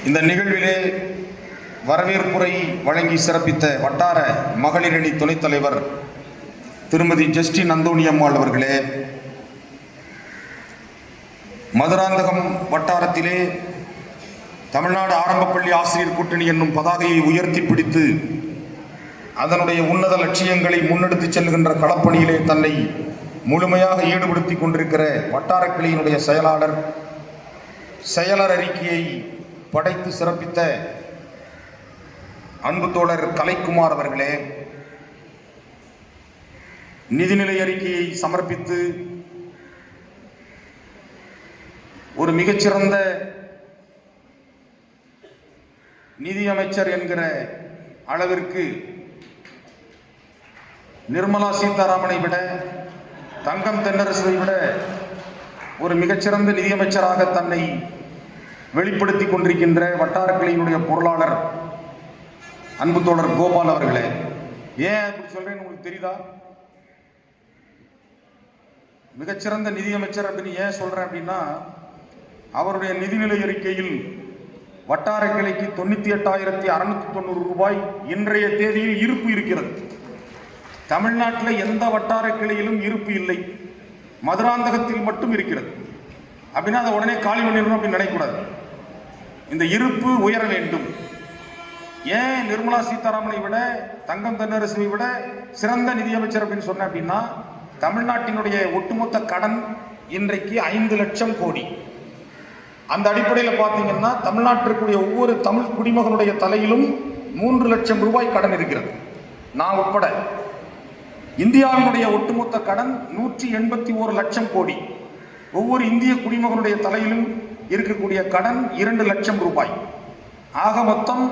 இந்த நிகழ்விலே வரவேற்புரை வழங்கி சிறப்பித்த வட்டார மகளிரணி துணைத் தலைவர் திருமதி ஜஸ்டின் அந்தோணியம்மாள் அவர்களே, மதுராந்தகம் வட்டாரத்திலே தமிழ்நாடு ஆரம்பப்பள்ளி ஆசிரியர் கூட்டணி என்னும் பதாகையை உயர்த்தி பிடித்து அதனுடைய உன்னத லட்சியங்களை முன்னெடுத்து செல்கின்ற களப்பணியிலே தன்னை முழுமையாக ஈடுபடுத்தி கொண்டிருக்கிற வட்டார கிளையினுடைய செயலர் அறிக்கையை படைத்து சிறப்பித்த அன்பு தோழர் கலைக்குமார் அவர்களே, நிதிநிலை அறிக்கையை சமர்ப்பித்து ஒரு மிகச்சிறந்த நிதியமைச்சர் என்கிற அளவிற்கு நிர்மலா சீதாராமனை விட, தங்கம் தென்னரசுவை விட ஒரு மிகச்சிறந்த நிதியமைச்சராக தன்னை வெளிப்படுத்தி கொண்டிருக்கின்ற வட்டார கிளையினுடைய பொருளாளர் அன்பு தோழர் கோபால் அவர்களே, ஏன் அப்படி சொல்றேன்னு உங்களுக்கு தெரியுதா? மிகச்சிறந்த நிதியமைச்சர் அப்படின்னு ஏன் சொல்றேன் அப்படின்னா, அவருடைய நிதிநிலை அறிக்கையில் வட்டார கிளைக்கு 98,690 ரூபாய் இன்றைய தேதியில் இருப்பு இருக்கிறது. தமிழ்நாட்டில் எந்த வட்டார கிளையிலும் இருப்பு இல்லை, மதுராந்தகத்தில் மட்டும் இருக்கிறது. அப்படின்னா அதை உடனே காலி பண்ணிடணும் அப்படின்னு நினைக்கக்கூடாது. இந்த இருப்பு உயர வேண்டும். ஏன் நிர்மலா சீதாராமனை விட, தங்கம் தென்னரசுவை விட சிறந்த நிதியமைச்சர் அப்படின்னு சொன்னேன் அப்படின்னா, தமிழ்நாட்டினுடைய ஒட்டுமொத்த கடன் இன்றைக்கு 5 லட்சம் கோடி. அந்த அடிப்படையில் பார்த்தீங்கன்னா தமிழ்நாட்டிற்குரிய ஒவ்வொரு தமிழ் குடிமகனுடைய தலையிலும் 3 லட்சம் ரூபாய் கடன் இருக்கிறது, நான் உட்பட. இந்தியாவினுடைய ஒட்டுமொத்த கடன் 181 லட்சம் கோடி. ஒவ்வொரு இந்திய குடிமகனுடைய தலையிலும் இருக்கக்கூடிய கடன் 2 லட்சம் ரூபாய். ஆக மொத்தம்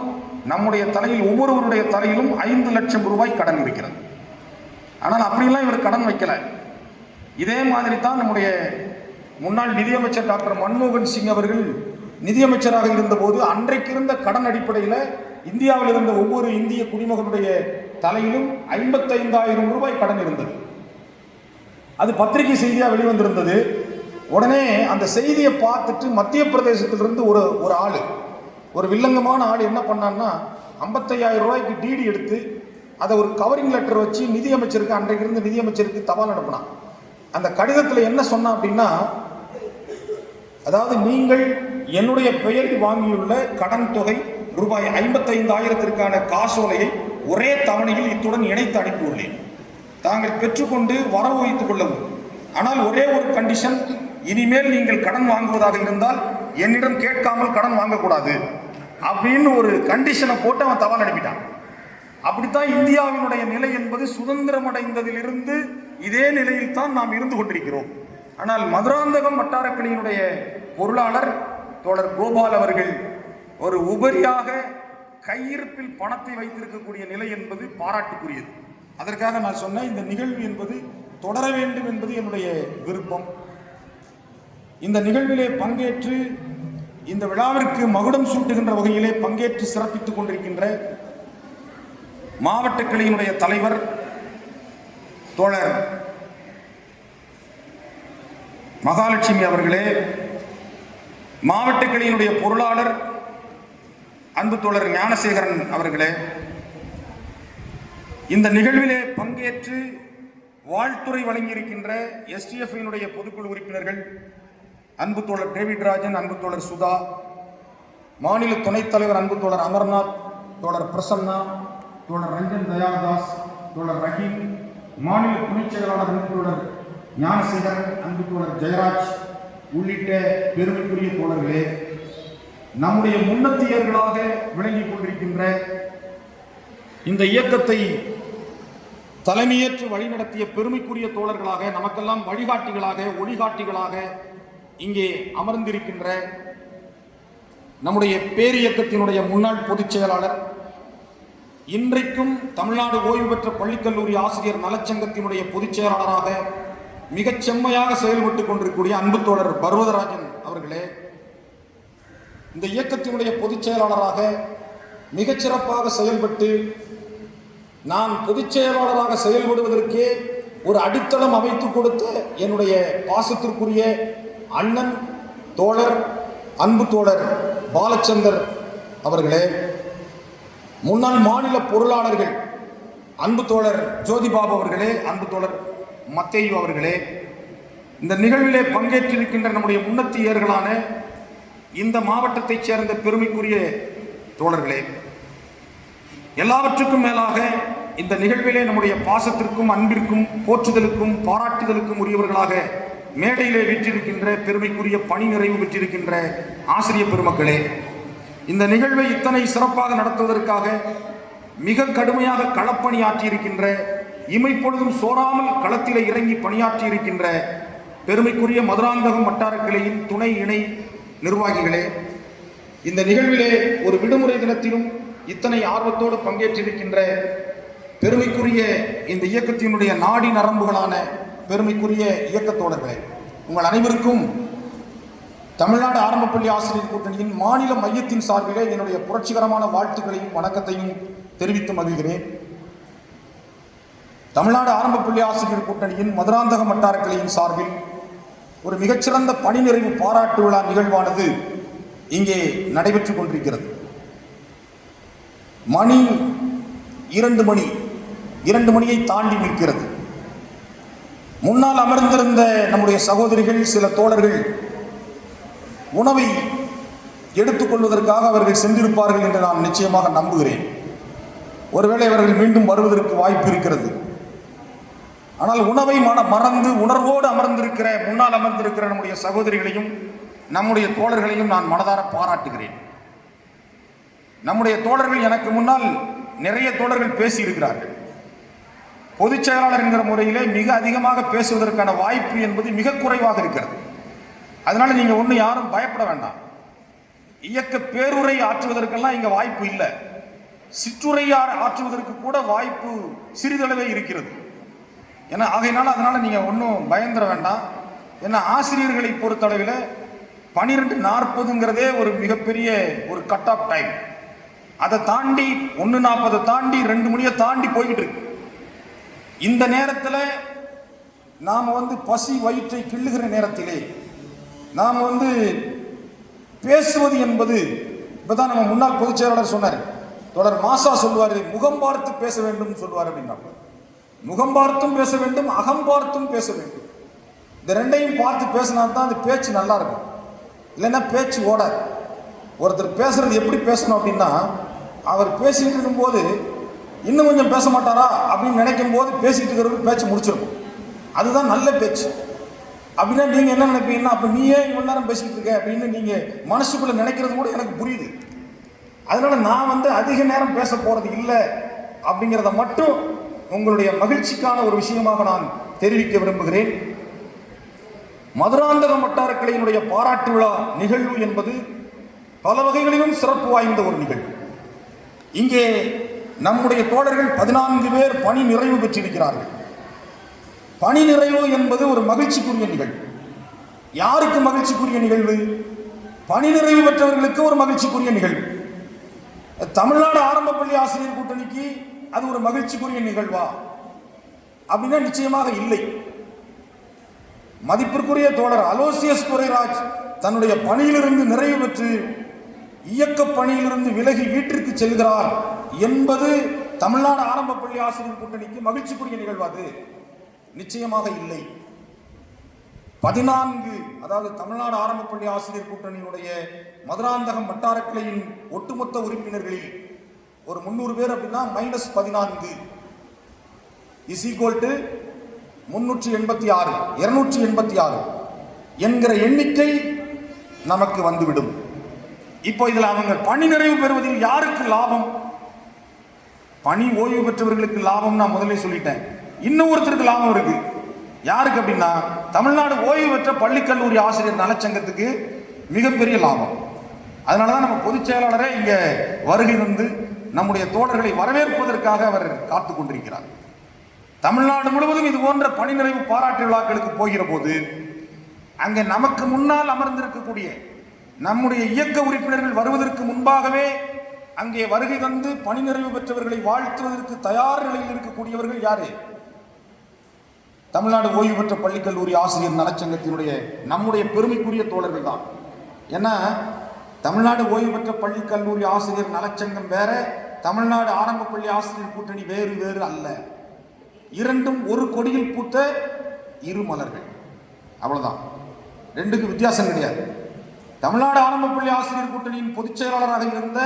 நம்முடைய தலையில், ஒவ்வொருவருடைய தலையிலும் 5 லட்சம் ரூபாய் கடன் இருக்கிறது. ஆனால் அப்படிலாம் இவர் கடன் வைக்கல. இதே மாதிரி தான் நம்முடைய முன்னாள் நிதியமைச்சர் டாக்டர் மன்மோகன் சிங் அவர்கள் நிதியமைச்சராக இருந்தபோது அன்றைக்கு இருந்த கடன் அடிப்படையில் இந்தியாவில் இருந்த ஒவ்வொரு இந்திய குடிமகனுடைய தலையிலும் 55,000 ரூபாய் கடன் இருந்தது. அது பத்திரிகை செய்தியாக வெளிவந்திருந்தது. உடனே அந்த செய்தியை பார்த்துட்டு மத்திய பிரதேசத்திலிருந்து ஒரு ஆள், ஒரு வில்லங்கமான ஆள் என்ன பண்ணான்னா, 55,000 ரூபாய்க்கு டிடி எடுத்து அதை ஒரு கவரிங் லெட்டர் வச்சு நிதியமைச்சருக்கு, அன்றைக்கு இருந்த நிதியமைச்சருக்கு தபால் அனுப்பினான். அந்த கடிதத்தில் என்ன சொன்னான் அப்படின்னா, அதாவது நீங்கள் என்னுடைய பெயரில் வாங்கியுள்ள கடன் தொகை ரூபாய் 55,000ற்கான காசோலையை ஒரே தவணையில் இத்துடன் இணைத்து அனுப்பியுள்ளேன். தாங்கள் பெற்றுக்கொண்டு வரவு வைத்துக் கொள்ளவும். ஆனால் ஒரே ஒரு கண்டிஷன், இனிமேல் நீங்கள் கடன் வாங்குவதாக இருந்தால் என்னிடம் கேட்காமல் கடன் வாங்கக்கூடாது அப்படின்னு ஒரு கண்டிஷனை போட்டு அவன் தபால் அனுப்பிட்டான். அப்படித்தான் இந்தியாவினுடைய நிலை என்பது சுதந்திரம் அடைந்ததிலிருந்து இதே நிலையில் தான் நாம் இருந்து கொண்டிருக்கிறோம். ஆனால் மதுராந்தகம் வட்டார கிளையினுடைய பொருளாளர் தோழர் கோபால் அவர்கள் ஒரு உபரியாக கையிருப்பில் பணத்தை வைத்திருக்கக்கூடிய நிலை என்பது பாராட்டுக்குரியது. அதற்காக நான் சொன்னேன், இந்த நிகழ்வு என்பது தொடர வேண்டும் என்பது என்னுடைய விருப்பம். இந்த நிகழ்விலே பங்கேற்று இந்த விழாவிற்கு மகுடம் சூட்டுகின்ற வகையிலே பங்கேற்று சிறப்பித்துக் கொண்டிருக்கின்ற மாவட்ட கிளையினுடைய தலைவர் தோழர் மகாலட்சுமி அவர்களே, மாவட்ட கிளையினுடைய பொருளாளர் அன்பு தோழர் ஞானசேகரன் அவர்களே, இந்த நிகழ்விலே பங்கேற்று வாழ்த்துறை வழங்கியிருக்கின்ற எஸ்டிஎஃப்-இனுடைய பொதுக்குழு உறுப்பினர்கள் அன்பு தோழர் டேவிட் ராஜன், அன்பு தோழர் சுதா, மாநில துணைத் தலைவர் அன்பு தோழர் அமர்நாத், தோழர் பிரசன்னா, தோழர் ரஞ்சன் தயாதாஸ், தோழர் ரஹீம், மாநில துணைச் செயலாளர் அன்பு தோழர் ஞானசேகரன், அன்பு தோழர் ஜெயராஜ் உள்ளிட்ட பெருமைக்குரிய தோழர்களே, நம்முடைய முன்னத்தியர்களாக விளங்கிக் கொண்டிருக்கின்ற இந்த இயக்கத்தை தலைமையேற்று வழிநடத்திய பெருமைக்குரிய தோழர்களாக, நமக்கெல்லாம் வழிகாட்டிகளாக, ஒளிகாட்டிகளாக இங்கே அமர்ந்திருக்கின்ற நம்முடைய பேரியக்கத்தினுடைய முன்னாள் பொதுச் செயலாளர், இன்றைக்கும் தமிழ்நாடு ஓய்வு பெற்ற பள்ளிக்கல்லூரி ஆசிரியர் நலச்சங்கத்தினுடைய பொதுச் செயலாளராக மிகச் செம்மையாக செயல்பட்டு கொண்டிருக்கக்கூடிய அன்பு தோழர் பர்வதராஜன் அவர்களே, இந்த இயக்கத்தினுடைய பொதுச் செயலாளராக மிகச்சிறப்பாக செயல்பட்டு நான் பொதுச் செயலாளராக செயல்படுவதற்கே ஒரு அடித்தளம் அமைத்து கொடுத்த என்னுடைய பாசத்திற்குரிய அண்ணன் தோழர் அன்பு தோழர் பாலச்சந்தர் அவர்களே, முன்னாள் மாநில பொருளாளர்கள் அன்பு தோழர் ஜோதிபாபு அவர்களே, அன்பு தோழர் மத்தேயு அவர்களே, இந்த நிகழ்விலே பங்கேற்றிருக்கின்ற நம்முடைய முன்னத்தியர்களான இந்த மாவட்டத்தைச் சேர்ந்த பெருமைக்குரிய தோழர்களே, எல்லாவற்றுக்கும் மேலாக இந்த நிகழ்விலே நம்முடைய பாசத்திற்கும் அன்பிற்கும் போற்றுதலுக்கும் பாராட்டுதலுக்கும் உரியவர்களாக மேடையிலே வீற்றிருக்கின்ற பெருமைக்குரிய பணி நிறைவு பெற்றிருக்கின்ற ஆசிரிய பெருமக்களே, இந்த நிகழ்வை இத்தனை சிறப்பாக நடத்துவதற்காக மிக கடுமையாக களப்பணியாற்றியிருக்கின்ற, இமைப்பொழுதும் சோறாமல் களத்திலே இறங்கி பணியாற்றியிருக்கின்ற பெருமைக்குரிய மதுராந்தகம் வட்டார கிளையின் துணை இணை நிர்வாகிகளே, இந்த நிகழ்விலே ஒரு விடுமுறை தினத்திலும் இத்தனை ஆர்வத்தோடு பங்கேற்றிருக்கின்ற பெருமைக்குரிய இந்த இயக்கத்தினுடைய நாடி நரம்புகளான பெருமைக்குரிய இயக்கத்தோழர்களே, உங்கள் அனைவருக்கும் தமிழ்நாடு ஆரம்பப்பள்ளி ஆசிரியர் கூட்டணியின் மாநில மையத்தின் சார்பிலே என்னுடைய புரட்சிகரமான வாழ்த்துக்களையும் வணக்கத்தையும் தெரிவித்து மகிழ்கிறேன். தமிழ்நாடு ஆரம்பப்பள்ளி ஆசிரியர் கூட்டணியின் மதுராந்தகம் வட்டார கிளையின் சார்பில் ஒரு மிகச்சிறந்த பணி நிறைவு பாராட்டு விழா நிகழ்வானது இங்கே நடைபெற்றுக் கொண்டிருக்கிறது. மணி 2 மணியை தாண்டி நிற்கிறது. முன்னால் அமர்ந்திருந்த நம்முடைய சகோதரிகள், சில தோழர்கள் உணவை எடுத்துக்கொள்வதற்காக அவர்கள் சென்றிருப்பார்கள் என்று நான் நிச்சயமாக நம்புகிறேன். ஒருவேளை அவர்கள் மீண்டும் வருவதற்கு வாய்ப்பு இருக்கிறது. ஆனால் உணவை மறந்து உணர்வோடு அமர்ந்திருக்கிற, முன்னால் அமர்ந்திருக்கிற நம்முடைய சகோதரிகளையும் நம்முடைய தோழர்களையும் நான் மனதார பாராட்டுகிறேன். நம்முடைய தோழர்கள், எனக்கு முன்னால் நிறைய தோழர்கள் பேசியிருக்கிறார்கள். பொதுச் செயலாளர் என்கிற முறையிலே மிக அதிகமாக பேசுவதற்கான வாய்ப்பு என்பது மிக குறைவாக இருக்கிறது. அதனால நீங்க ஒன்றும் யாரும் பயப்பட வேண்டாம். இயக்க பேருரை ஆற்றுவதற்கெல்லாம் இங்க வாய்ப்பு இல்லை. சிற்றுரை ஆற்றுவதற்கு கூட வாய்ப்பு சிறிதளவே இருக்கிறது. ஏன்னா அதனால நீங்க ஒன்றும் பயந்துட வேண்டாம். ஏன்னா ஆசிரியர்களை பொறுத்தளவில் 12:40 ஒரு மிகப்பெரிய ஒரு கட் ஆஃப் டைம். அதை தாண்டி 1:40 தாண்டி 2 மணியை தாண்டி போய்கிட்டு இருக்கு. இந்த நேரத்தில் நாம் பசி வயிற்றை கிள்ளுகிற நேரத்திலே நாம் பேசுவது என்பது, இப்பதான் நம்ம முன்னாள் பொதுச் செயலாளர் சொன்னார், தொடர் மாசா சொல்லுவார், முகம் பார்த்து பேச வேண்டும் சொல்லுவார். அப்படின்னா முகம் பார்த்தும் பேச வேண்டும், அகம் பார்த்தும் பேச வேண்டும். இந்த ரெண்டையும் பார்த்து பேசினா தான் அந்த பேச்சு நல்லா இருக்கும். இல்லைன்னா பேச்சு ஓடாது. ஒருத்தர் பேசுறது எப்படி பேசணும் அப்படின்னா, அவர் பேசிட்டு இருக்கும்போது இன்னும் கொஞ்சம் பேச மாட்டாரா அப்படின்னு நினைக்கும் போது பேசிட்டு இருக்கிறவங்க பேச்சு முடிச்சிருக்கும். அதுதான் நல்ல பேச்சு. அப்படின்னா நீங்க என்ன நினைப்பீங்கன்னா, அப்ப நீயே இவ்வளவு நேரம் பேசிட்டு இருக்க அப்படின்னு நீங்க மனசுக்குள்ள நினைக்கிறது கூட எனக்கு புரியுது. அதனால நான் அதிக நேரம் பேச போறது இல்லை அப்படிங்கிறத மட்டும் உங்களுடைய மகிழ்ச்சிக்கான ஒரு விஷயமாக நான் தெரிவிக்க விரும்புகிறேன். மதுராந்தகம் வட்டார கிளையினுடைய பாராட்டு விழா நிகழ்வு என்பது பல வகைகளிலும் சிறப்பு வாய்ந்த ஒரு நிகழ்வு. இங்கே நம்முடைய தோழர்கள் 14 பேர் பணி நிறைவு பெற்றிருக்கிறார்கள். பணி நிறைவு என்பது ஒரு மகிழ்ச்சிக்குரிய நிகழ்வு. யாருக்கு மகிழ்ச்சிக்குரிய நிகழ்வு? பணி நிறைவு பெற்றவர்களுக்கு ஒரு மகிழ்ச்சிக்குரிய நிகழ்வு. தமிழ்நாடு ஆரம்பப்பள்ளி ஆசிரியர் கூட்டணிக்கு அது ஒரு மகிழ்ச்சிக்குரிய நிகழ்வா அப்படின்னா நிச்சயமாக இல்லை. மதிப்பிற்குரிய தோழர் அலோசியஸ் துரைராஜ் தன்னுடைய பணியிலிருந்து நிறைவு பெற்று இயக்க பணியிலிருந்து விலகி வீட்டிற்கு செல்கிறார் என்பது தமிழ்நாடு ஆரம்பப்பள்ளி ஆசிரியர் கூட்டணிக்கு மகிழ்ச்சிக்குரிய நிகழ்வு? அது நிச்சயமாக இல்லை. 14, அதாவது தமிழ்நாடு ஆரம்பப்பள்ளி ஆசிரியர் கூட்டணியினுடைய மதுராந்தகம் வட்டார கிளையின் ஒட்டுமொத்த உறுப்பினர்களில் ஒரு 300 பேர் அப்படின்னா -14 இஸ் ஈக்குவல் டு 386, 286 என்கிற எண்ணிக்கை நமக்கு வந்துவிடும். இப்போ இதில் அவங்க பணி நிறைவு பெறுவதில் யாருக்கு லாபம்? பணி ஓய்வு பெற்றவர்களுக்கு லாபம் நான் முதலே சொல்லிட்டேன். இன்னும் ஒருத்தருக்கு லாபம் இருக்கு. யாருக்கு அப்படின்னா, தமிழ்நாடு ஓய்வு பெற்ற பள்ளிக்கல்லூரி ஆசிரியர் நலச்சங்கத்துக்கு மிகப்பெரிய லாபம். அதனாலதான் நம்ம பொதுச் செயலாளரே இங்க வருகை வந்து நம்முடைய தோழர்களை வரவேற்பதற்காக அவர் காத்து கொண்டிருக்கிறார். தமிழ்நாடு முழுவதும் இது போன்ற பணி நிறைவு பாராட்டு விழாக்களுக்கு போகிற போது அங்கே நமக்கு முன்னால் அமர்ந்திருக்கக்கூடிய நம்முடைய இயக்க உறுப்பினர்கள் வருவதற்கு முன்பாகவே அங்கே வருகை தந்து பணி நிறைவு பெற்றவர்களை வாழ்த்துவதற்கு தயார் நிலையில் இருக்கக்கூடியவர்கள் யாரு? தமிழ்நாடு ஓய்வு பெற்ற பள்ளிக்கல்லூரி ஆசிரியர் நலச்சங்கத்தினுடைய நம்முடைய பெருமைக்குரிய தோழர்கள் தான். ஏன்னா தமிழ்நாடு ஓய்வு பெற்ற பள்ளி கல்லூரி ஆசிரியர் நலச்சங்கம் வேற, தமிழ்நாடு ஆரம்ப பள்ளி ஆசிரியர் கூட்டணி வேறு வேறு அல்ல. இரண்டும் ஒரு கொடியில் பூத்த இரு மலர்கள், அவ்வளவுதான். ரெண்டுக்கு வித்தியாசம் கிடையாது. தமிழ்நாடு ஆரம்ப பள்ளி ஆசிரியர் கூட்டணியின் பொதுச் செயலாளராக இருந்த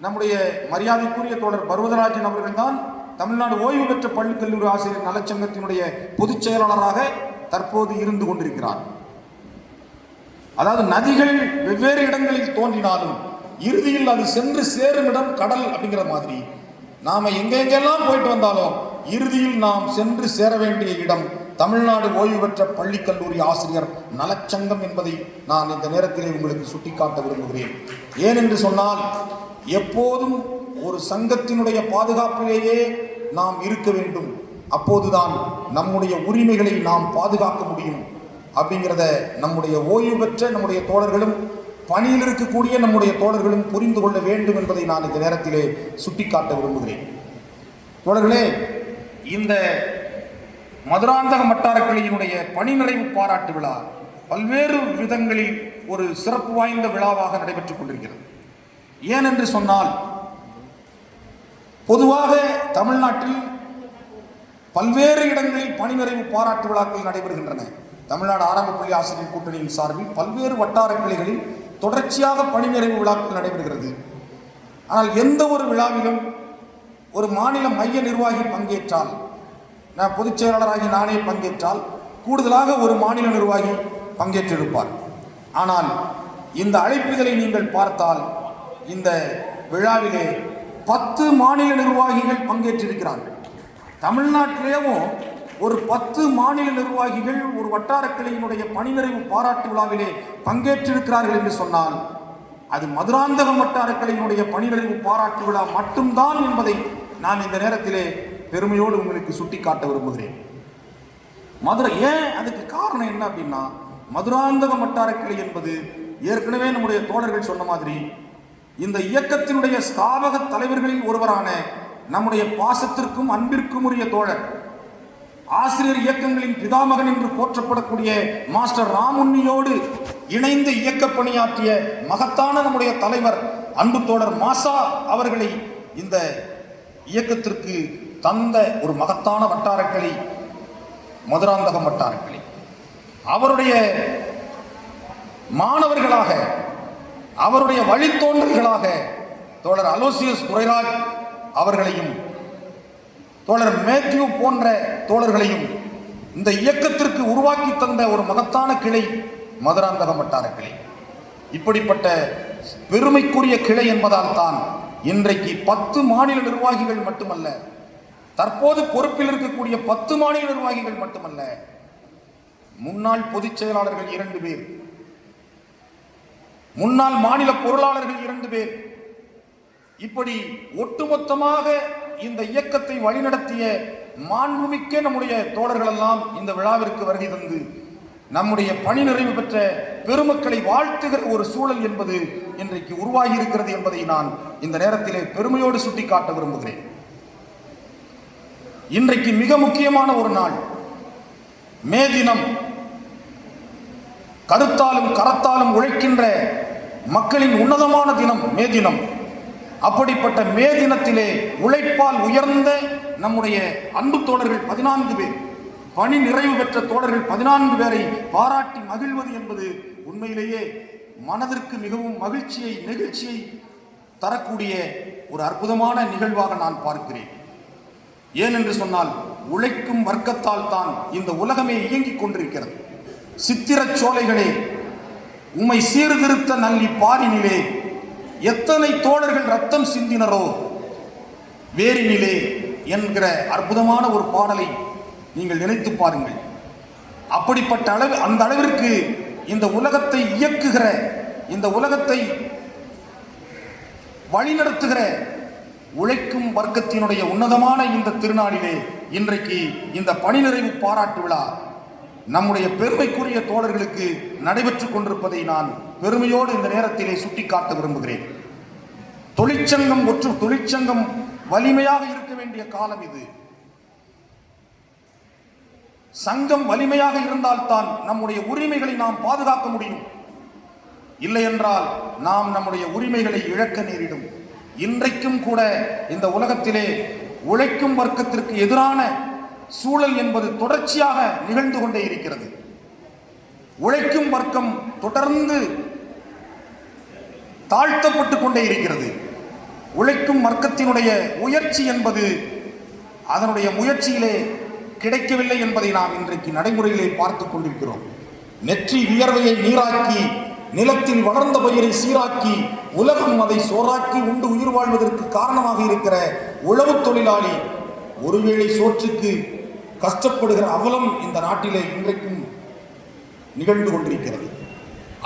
நம்முடைய மரியாதைக்குரிய தோழர் பர்வதராஜன் அவர்கள் தான் தமிழ்நாடு ஓய்வு பெற்ற பள்ளி கல்லூரி ஆசிரியர் நலச்சங்கத்தினுடைய பொதுச் செயலாளராக தற்போது இருந்து கொண்டிருக்கிறார். அதாவது நதிகள் வெவ்வேறு இடங்களில் தோன்றினாலும் இறுதியில் அது சென்று சேரும் இடம் கடல் அப்படிங்கிற மாதிரி நாம எங்கெங்கெல்லாம் போயிட்டு வந்தாலும் இறுதியில் நாம் சென்று சேர வேண்டிய இடம் தமிழ்நாடு ஓய்வு பெற்ற பள்ளி கல்லூரி ஆசிரியர் நலச்சங்கம் என்பதை நான் இந்த நேரத்திலே உங்களுக்கு சுட்டிக்காட்ட விரும்புகிறேன். ஏனென்று சொன்னால், எப்போதும் ஒரு சங்கத்தினுடைய பாதுகாப்பிலேயே நாம் இருக்க வேண்டும். அப்போதுதான் நம்முடைய உரிமைகளை நாம் பாதுகாக்க முடியும் அப்படிங்கிறத நம்முடைய ஓய்வு பெற்ற நம்முடைய தோழர்களும் பணியில் இருக்கக்கூடிய நம்முடைய தோழர்களும் புரிந்து கொள்ள வேண்டும் என்பதை நான் இந்த நேரத்திலே சுட்டிக்காட்ட விரும்புகிறேன். தோழர்களே, இந்த மதுராந்தக வட்டார கிளையினுடைய பணி நிறைவு பாராட்டு விழா பல்வேறு விதங்களில் ஒரு சிறப்பு வாய்ந்த விழாவாக நடைபெற்றுக் கொண்டிருக்கிறது. ஏனென்று சொன்னால், பொதுவாக தமிழ்நாட்டில் பல்வேறு இடங்களில் பணி நிறைவு பாராட்டு விழாக்கள் நடைபெறுகின்றன. தமிழ்நாடு ஆரம்ப பள்ளி ஆசிரியர் கூட்டணியின் சார்பில் பல்வேறு வட்டார கிளைகளில் தொடர்ச்சியாக பணி நிறைவு விழாக்கள் நடைபெறுகிறது. ஆனால் எந்த ஒரு விழாவிலும் ஒரு மாநில மைய நிர்வாகி பங்கேற்றால், நான் பொதுச் செயலாளராகி நானே பங்கேற்றால் கூடுதலாக ஒரு மாநில நிர்வாகி பங்கேற்றிருப்பார். ஆனால் இந்த அழைப்புதலை நீங்கள் பார்த்தால் இந்த விழாவிலே 10 மாநில நிர்வாகிகள் பங்கேற்றிருக்கிறார்கள். தமிழ்நாட்டிலேயும் ஒரு 10 மாநில நிர்வாகிகள் ஒரு வட்டார கிளையினுடைய பணி நிறைவு பாராட்டு விழாவிலே பங்கேற்றிருக்கிறார்கள் என்று சொன்னால் அது மதுராந்தகம் வட்டார கிளையினுடைய பணி நிறைவு பாராட்டு விழா மட்டும்தான் என்பதை நான் இந்த நேரத்திலே பெருமையோடு உங்களுக்கு சுட்டிக்காட்ட விரும்புகிறேன். ஏன் அதுக்கு காரணம் என்ன அப்படின்னா, மதுராந்தகம் வட்டார கிளை என்பது ஏற்கனவே நம்முடைய தோழர்கள் சொன்ன மாதிரி இந்த இயக்கத்தினுடைய ஸ்தாபக தலைவர்களில் ஒருவரான நம்முடைய பாசத்திற்கும் அன்பிற்கும் உரிய தோழர், ஆசிரியர் இயக்கங்களின் பிதாமகன் என்று போற்றப்படக்கூடிய மாஸ்டர் ராமுன்னியோடு இணைந்து இயக்க பணியாற்றிய மகத்தான நம்முடைய தலைவர் அன்பு தோழர் மாசா அவர்களை இந்த இயக்கத்திற்கு தந்த ஒரு மகத்தான வட்டார கிளை மதுராந்தகம் வட்டார கிளை. அவருடைய மாணவர்களாக, அவருடைய வழித்தோன்றல்களாக தோழர் அலோசியஸ் துரைராஜ் அவர்களையும் தோழர் மேத்யூ போன்ற தோழர்களையும் இந்த இயக்கத்திற்கு உருவாக்கி தந்த ஒரு மகத்தான கிளை மதுராந்தகம் வட்டார கிளை. இப்படிப்பட்ட பெருமைக்குரிய கிளை என்பதால் தான் இன்றைக்கு 10 மாநில நிர்வாகிகள் மட்டுமல்ல, தற்போது பொறுப்பில் இருக்கக்கூடிய 10 மாநில நிர்வாகிகள் மட்டுமல்ல, முன்னாள் பொதுச் செயலாளர்கள் 2 பேர், முன்னாள் மாநில பொருளாளர்கள் 2 பேர், இப்படி ஒட்டுமொத்தமாக இந்த இயக்கத்தை வழிநடத்திய மாண்புமிக்க நம்முடைய தோழர்கள் எல்லாம் இந்த விழாவிற்கு வருகை தந்து நம்முடைய பணி நிறைவு பெற்ற பெருமக்களை வாழ்த்துகிற ஒரு சூழல் என்பது இன்றைக்கு உருவாகி இருக்கிறது என்பதை நான் இந்த நேரத்திலே பெருமையோடு சுட்டிக்காட்ட விரும்புகிறேன். இன்றைக்கு மிக முக்கியமான ஒரு நாள், மே தினம். கருத்தாலும் கரத்தாலும் உழைக்கின்ற மக்களின் உன்னதமான தினம் மே தினம். அப்படிப்பட்ட மே தினத்திலே உழைப்பால் உயர்ந்த நம்முடைய அன்பு தோழர்கள் 14 பேர், பணி நிறைவு பெற்ற தோழர்கள் 14 பேரை பாராட்டி மகிழ்வது என்பது உண்மையிலேயே மனதிற்கு மிகவும் மகிழ்ச்சியை, நெகிழ்ச்சியை தரக்கூடிய ஒரு அற்புதமான நிகழ்வாக நான் பார்க்கிறேன். ஏனென்று சொன்னால், உழைக்கும் வர்க்கத்தால் தான் இந்த உலகமே இயங்கிக் கொண்டிருக்கிறது. சித்திர சோலைகளே, உம்மை சீர்திருத்த நல்லி பாரினிலே எத்தனை தோழர்கள் ரத்தம் சிந்தினரோ வேரினிலே என்கிற அற்புதமான ஒரு பாடலை நீங்கள் நினைத்து பாருங்கள். அப்படிப்பட்ட அளவு, அந்த அளவிற்கு இந்த உலகத்தை இயக்குகிற, இந்த உலகத்தை வழிநடத்துகிற உழைக்கும் வர்க்கத்தினுடைய உன்னதமான இந்த திருநாளிலே இன்றைக்கு இந்த பணி நிறைவு பாராட்டு விழா நம்முடைய பெருமைக்குரிய தோழர்களுக்கு நடைபெற்றுக் கொண்டிருப்பதை நான் பெருமையோடு இந்த நேரத்திலே சுட்டிக்காட்ட விரும்புகிறேன். தொழிற்சங்கம் வலிமையாக இருக்க வேண்டிய காலம் இது. சங்கம் வலிமையாக இருந்தால்தான் நம்முடைய உரிமைகளை நாம் பாதுகாக்க முடியும். இல்லை என்றால் நாம் நம்முடைய உரிமைகளை இழக்க நேரிடும். இன்றைக்கும் கூட இந்த உலகத்திலே உழைக்கும் வர்க்கத்திற்கு எதிரான சூழல் என்பது தொடர்ச்சியாக நிகழ்ந்து கொண்டே இருக்கிறது. உழைக்கும் வர்க்கம் தொடர்ந்து தாழ்த்தப்பட்டு கொண்டே இருக்கிறது. உழைக்கும் வர்க்கத்தினுடைய உயர்ச்சி என்பது அதனுடைய முயற்சியிலே கிடைக்கவில்லை என்பதை நாம் இன்றைக்கு நடைமுறையிலே பார்த்து கொண்டிருக்கிறோம். நெற்றி வியர்வையை நீராக்கி, நிலத்தில் வளர்ந்த பயிரை சீராக்கி, உலகம் அதை சோறாக்கி உண்டு உயிர் வாழ்வதற்கு காரணமாக இருக்கிற உழவு தொழிலாளி ஒருவேளை சோற்றுக்கு கஷ்டப்படுகிற அவலம் இந்த நாட்டிலே இன்றைக்கும் நிகழ்ந்து கொண்டிருக்கிறது.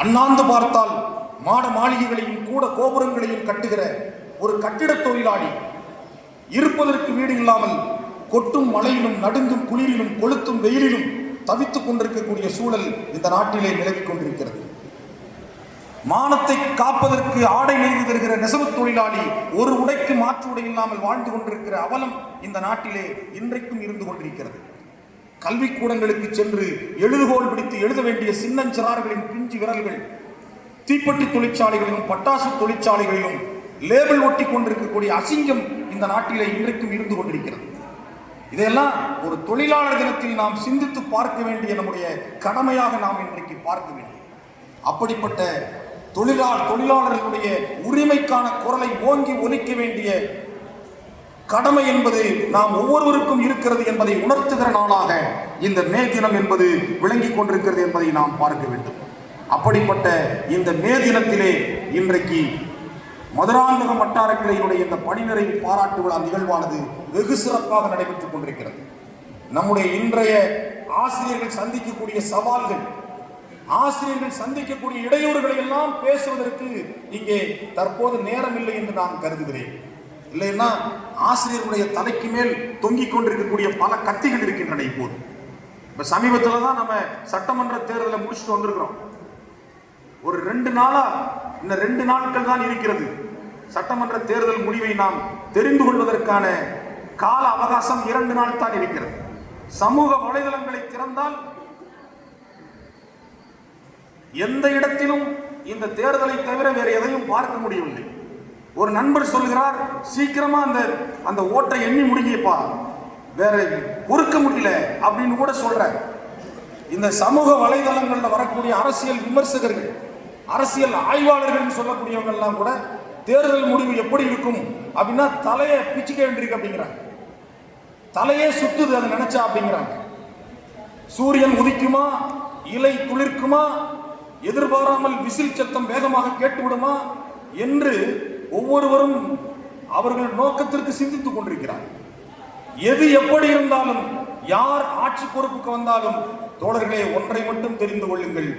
அண்ணாந்து பார்த்தால் மாட மாளிகைகளையும் கூட கோபுரங்களையும் கட்டுகிற ஒரு கட்டிட தொழிலாளி இருப்பதற்கு வீடு இல்லாமல் கொட்டும் மழையிலும் நடுங்கும் குளிரிலும் கொளுத்தும் வெயிலிலும் தவித்துக் கொண்டிருக்கக்கூடிய சூழல் இந்த நாட்டிலே நிலவிக் கொண்டிருக்கிறது. மானத்தை காப்பதற்கு ஆடை நெய்து தருகிற நெசவு தொழிலாளி ஒரு உடைக்கு மாற்று உடை இல்லாமல் வாழ்ந்து கொண்டிருக்கிற அவலம் இந்த நாட்டிலே இன்றைக்கும் இருந்து கொண்டிருக்கிறது. கல்விக்கூடங்களுக்கு சென்று எழுதுகோல் பிடித்து எழுத வேண்டிய சின்னஞ்சிறார்களின் பிஞ்சு விரல்கள் தீப்பெட்டி தொழிற்சாலைகளிலும் பட்டாசு தொழிற்சாலைகளிலும் லேபிள் ஒட்டி கொண்டிருக்கக்கூடிய அசிங்கம் இந்த நாட்டிலே இன்றைக்கும் இருந்து கொண்டிருக்கிறது. இதையெல்லாம் ஒரு தொழிலாளர் தினத்தில் நாம் சிந்தித்து பார்க்க வேண்டிய நம்முடைய கடமையாக நாம் இன்றைக்கு பார்க்க வேண்டும். அப்படிப்பட்ட தொழிலாளர்களுடைய உரிமைக்கான குரலை ஓங்கி ஒலிக்க வேண்டிய கடமை என்பது நாம் ஒவ்வொருவருக்கும் இருக்கிறது என்பதை உணர்த்துகிற நாளாக இந்த மே தினம் என்பது விளங்கிக் கொண்டிருக்கிறது என்பதை நாம் பார்க்க வேண்டும். அப்படிப்பட்ட இந்த மே தினத்திலே இன்றைக்கு மதுராந்தகம் வட்டார கிளையினுடைய இந்த பணிநிறைவு பாராட்டு விழா நிகழ்வானது வெகு சிறப்பாக நடைபெற்றுக் கொண்டிருக்கிறது. நம்முடைய இன்றைய ஆசிரியர்கள் சந்திக்கக்கூடிய சவால்கள், ஆசிரியர்கள் சந்திக்கக்கூடிய இடையூறுகளை எல்லாம் பேசுவதற்கு இங்கே தற்போது நேரம் இல்லை என்று நான் கருதுகிறேன். இல்லைன்னா ஆசிரியர்களுடைய தலைக்கு மேல் தொங்கிக் கொண்டிருக்கக்கூடிய பல கத்திகள் இருக்கின்றன. இப்போது இப்ப சமீபத்தில் தான் நம்ம சட்டமன்ற தேர்தலை முடிச்சுட்டு வந்திருக்கிறோம். ஒரு 2 நாளா, இன்னும் 2 நாட்கள் தான் இருக்கிறது சட்டமன்ற தேர்தல் முடிவை நாம் தெரிந்து கொள்வதற்கான கால அவகாசம் 2 நாள் தான் இருக்கிறது. சமூக வலைதளங்களை திறந்தால் எந்த இடத்திலும் இந்த தேர்தலை தவிர வேற எதையும் பார்க்க முடியவில்லை. ஒரு நண்பர் சொல்கிறார், சீக்கிரமா அந்த ஓட்டை எண்ணி முடிங்கப்பா, வேற பொறுக்க முடியல அப்படின்னு கூட சொல்ற. இந்த சமூக வலைதளங்கள்ல வரக்கூடிய அரசியல் விமர்சகர்கள், அரசியல் ஆய்வாளர்கள் சொல்லக்கூடியவங்க எல்லாம் கூட தேர்தல் முடிவு எப்படி இருக்கும் அப்படின்னா தலையை பிச்சுக்க வேண்டியிருக்கு அப்படிங்கிறாங்க. தலையே சுத்துது அதை நினைச்சா அப்படிங்கிறாங்க. சூரியன் உதிக்குமா, இலை துளிர்க்குமா, எதிர்பாராமல் விசில் சத்தம் வேகமாக கேட்டுவிடுமா என்று ஒவ்வொருவரும் அவர்கள் நோக்கத்திற்கு சிந்தித்துக் கொண்டிருக்கிறார். எது எப்படி இருந்தாலும், யார் ஆட்சி பொறுப்புக்கு வந்தாலும் தோழர்களே ஒன்றை மட்டும் தெரிந்து கொள்ளுங்கள்,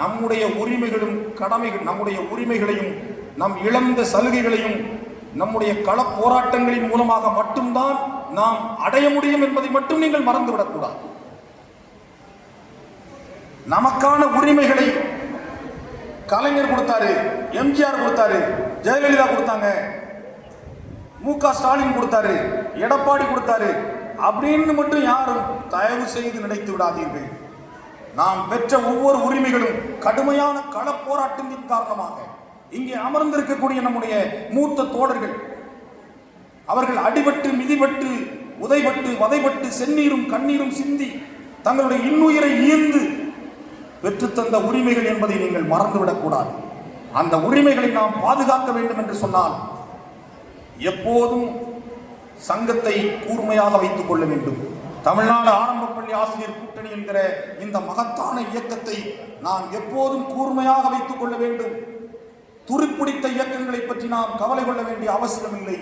நம்முடைய உரிமைகளும் கடமைகள், நம்முடைய உரிமைகளையும் நம் இழந்த சலுகைகளையும் நம்முடைய கள போராட்டங்களின் மூலமாக மட்டும்தான் நாம் அடைய முடியும் என்பதை மட்டும் நீங்கள் மறந்துவிடக்கூடாது. நமக்கான உரிமைகளை கலைஞர் கொடுத்தாரு, எம்ஜிஆர் கொடுத்தாரு, ஜெயலலிதா கொடுத்தாங்க, மு.க. ஸ்டாலின் கொடுத்தாரு, எடப்பாடி கொடுத்தாரு அப்படின்னு மட்டும் யாரும் தயவு செய்து நினைத்து விடாதீர்கள். நாம் பெற்ற ஒவ்வொரு உரிமைகளும் கடுமையான கள போராட்டத்தின் காரணமாக இங்கே அமர்ந்திருக்கக்கூடிய நம்முடைய மூத்த தோழர்கள், அவர்கள் அடிபட்டு மிதிபட்டு உதைபட்டு வதைபட்டு செந்நீரும் கண்ணீரும் சிந்தி தங்களுடைய இன்னுயிரை ஈர்ந்து பெற்றுத்தந்த உரிமைகள் என்பதை நீங்கள் மறந்துவிடக்கூடாது. அந்த உரிமைகளை நாம் பாதுகாக்க வேண்டும் என்று சொன்னால் எப்போதும் சங்கத்தை கூர்மையாக வைத்துக் கொள்ள வேண்டும். தமிழ்நாடு ஆரம்ப பள்ளி ஆசிரியர் கூட்டணி என்கிற இந்த மகத்தான இயக்கத்தை நாம் எப்போதும் கூர்மையாக வைத்துக் கொள்ள வேண்டும். துருப்பிடித்த இயக்கங்களை பற்றி நாம் கவலை கொள்ள வேண்டிய அவசியம் இல்லை.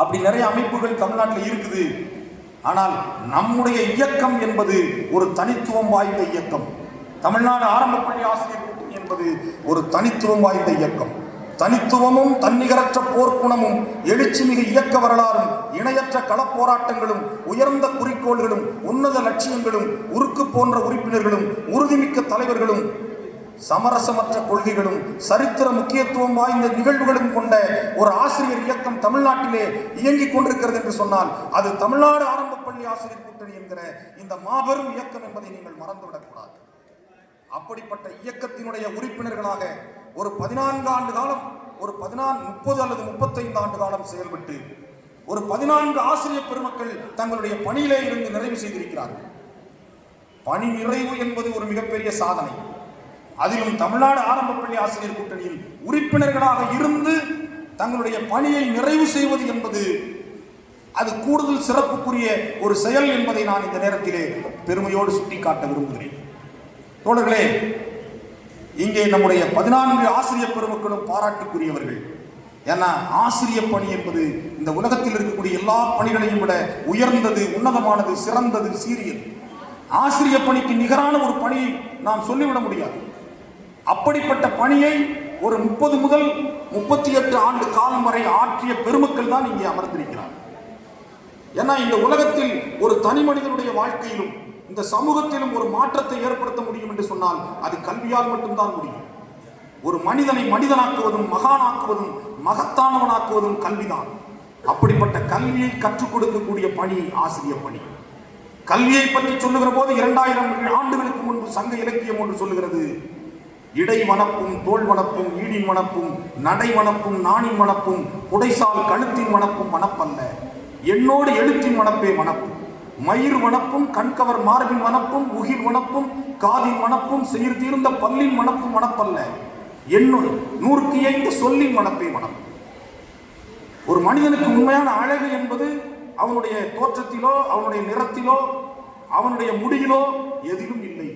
அப்படி நிறைய அமைப்புகள் தமிழ்நாட்டில் இருக்குது. ஆனால் நம்முடைய இயக்கம் என்பது ஒரு தனித்துவம் வாய்ந்த இயக்கம். தமிழ்நாடு ஆரம்ப பள்ளி ஆசிரியர் கூட்டணி என்பது ஒரு தனித்துவம் வாய்ந்த இயக்கம். தனித்துவமும் தன்னிகரற்ற போர்க்குணமும் எழுச்சிமிகு இயக்க வரலாறும் இணையற்ற களப்போராட்டங்களும் உயர்ந்த குறிக்கோள்களும் உன்னத லட்சியங்களும் உருக்கு போன்ற உறுப்பினர்களும் உறுதிமிக்க தலைவர்களும் சமரசமற்ற கொள்கைகளும் சரித்திர முக்கியத்துவம் வாய்ந்த நிகழ்வுகளும் கொண்ட ஒரு ஆசிரியர் இயக்கம் தமிழ்நாட்டிலே இயங்கிக் கொண்டிருக்கிறது என்று சொன்னால் அது தமிழ்நாடு ஆரம்ப பள்ளி ஆசிரியர் கூட்டணி என்கிற இந்த மாபெரும் இயக்கம் என்பதை நீங்கள் மறந்துவிடக்கூடாது. அப்படிப்பட்ட இயக்கத்தினுடைய உறுப்பினர்களாக ஒரு 14 ஆண்டு காலம், ஒரு 30 அல்லது 35 ஆண்டு காலம் செயல்பட்டு ஒரு 14 ஆசிரியர் பெருமக்கள் தங்களுடைய பணியிலே இருந்து நிறைவு செய்திருக்கிறார்கள். பணி நிறைவு என்பது ஒரு மிகப்பெரிய சாதனை. அதிலும் தமிழ்நாடு ஆரம்ப பள்ளி ஆசிரியர் கூட்டணியில் உறுப்பினர்களாக இருந்து தங்களுடைய பணியை நிறைவு செய்வது என்பது அது கூடுதல் சிறப்புக்குரிய ஒரு செயல் என்பதை நான் இந்த நேரத்திலே பெருமையோடு சுட்டிக்காட்ட விரும்புகிறேன். தோழர்களே, இங்கே நம்முடைய 14 ஆசிரியர் பெருமக்களும் பாராட்டுக்குரியவர்கள். ஏன்னா ஆசிரியர் பணி என்பது இந்த உலகத்தில் இருக்கக்கூடிய எல்லா பணிகளையும் விட உயர்ந்தது, உன்னதமானது, சிறந்தது, சீரியது. ஆசிரியர் பணிக்கு நிகரான ஒரு பணியை நாம் சொல்லிவிட முடியாது. அப்படிப்பட்ட பணியை ஒரு 30 முதல் 38 ஆண்டு காலம் வரை ஆற்றிய பெருமக்கள் தான் இங்கே அமர்ந்திருக்கிறார். ஏன்னா இந்த உலகத்தில் ஒரு தனி மனிதனுடைய வாழ்க்கையிலும் இந்த சமூகத்திலும் ஒரு மாற்றத்தை ஏற்படுத்த முடியும் என்று சொன்னால் அது கல்வியால் மட்டும்தான் முடியும். ஒரு மனிதனை மனிதனாக்குவதும் மகானாக்குவதும் மகத்தானவனாக்குவதும் கல்விதான். அப்படிப்பட்ட கல்வியை கற்றுக் கொடுக்கக்கூடிய பணி ஆசிரியர் பணி. கல்வியை பற்றி சொல்லுகிற போது 2000 ஆண்டுகளுக்கு முன்பு சங்க இலக்கியம் ஒன்று சொல்லுகிறது, இடை வனப்பும் தோல் வனப்பும் ஈடின் வனப்பும் நடை வனப்பும் நாணின் வனப்பும் புடைசால் கழுத்தின் வனப்பும் வனப்பல்ல, என்னோடு எழுத்தின் வனப்பே வனப்பு. மயிர் வனப்பும் கண்கவர் மார்பின் வனப்பும் உகிர் வனப்பும் காதின் வனப்பும் சீர்தீர்ந்த பல்லின் வனப்பும் வனப்பல்ல, என்னோடு 105 சொல்லின் வனப்பே வனப்பு. ஒரு மனிதனுக்கு உண்மையான அழகு என்பது அவனுடைய தோற்றத்திலோ அவனுடைய நிறத்திலோ அவனுடைய முடியிலோ எதிலும் இல்லை.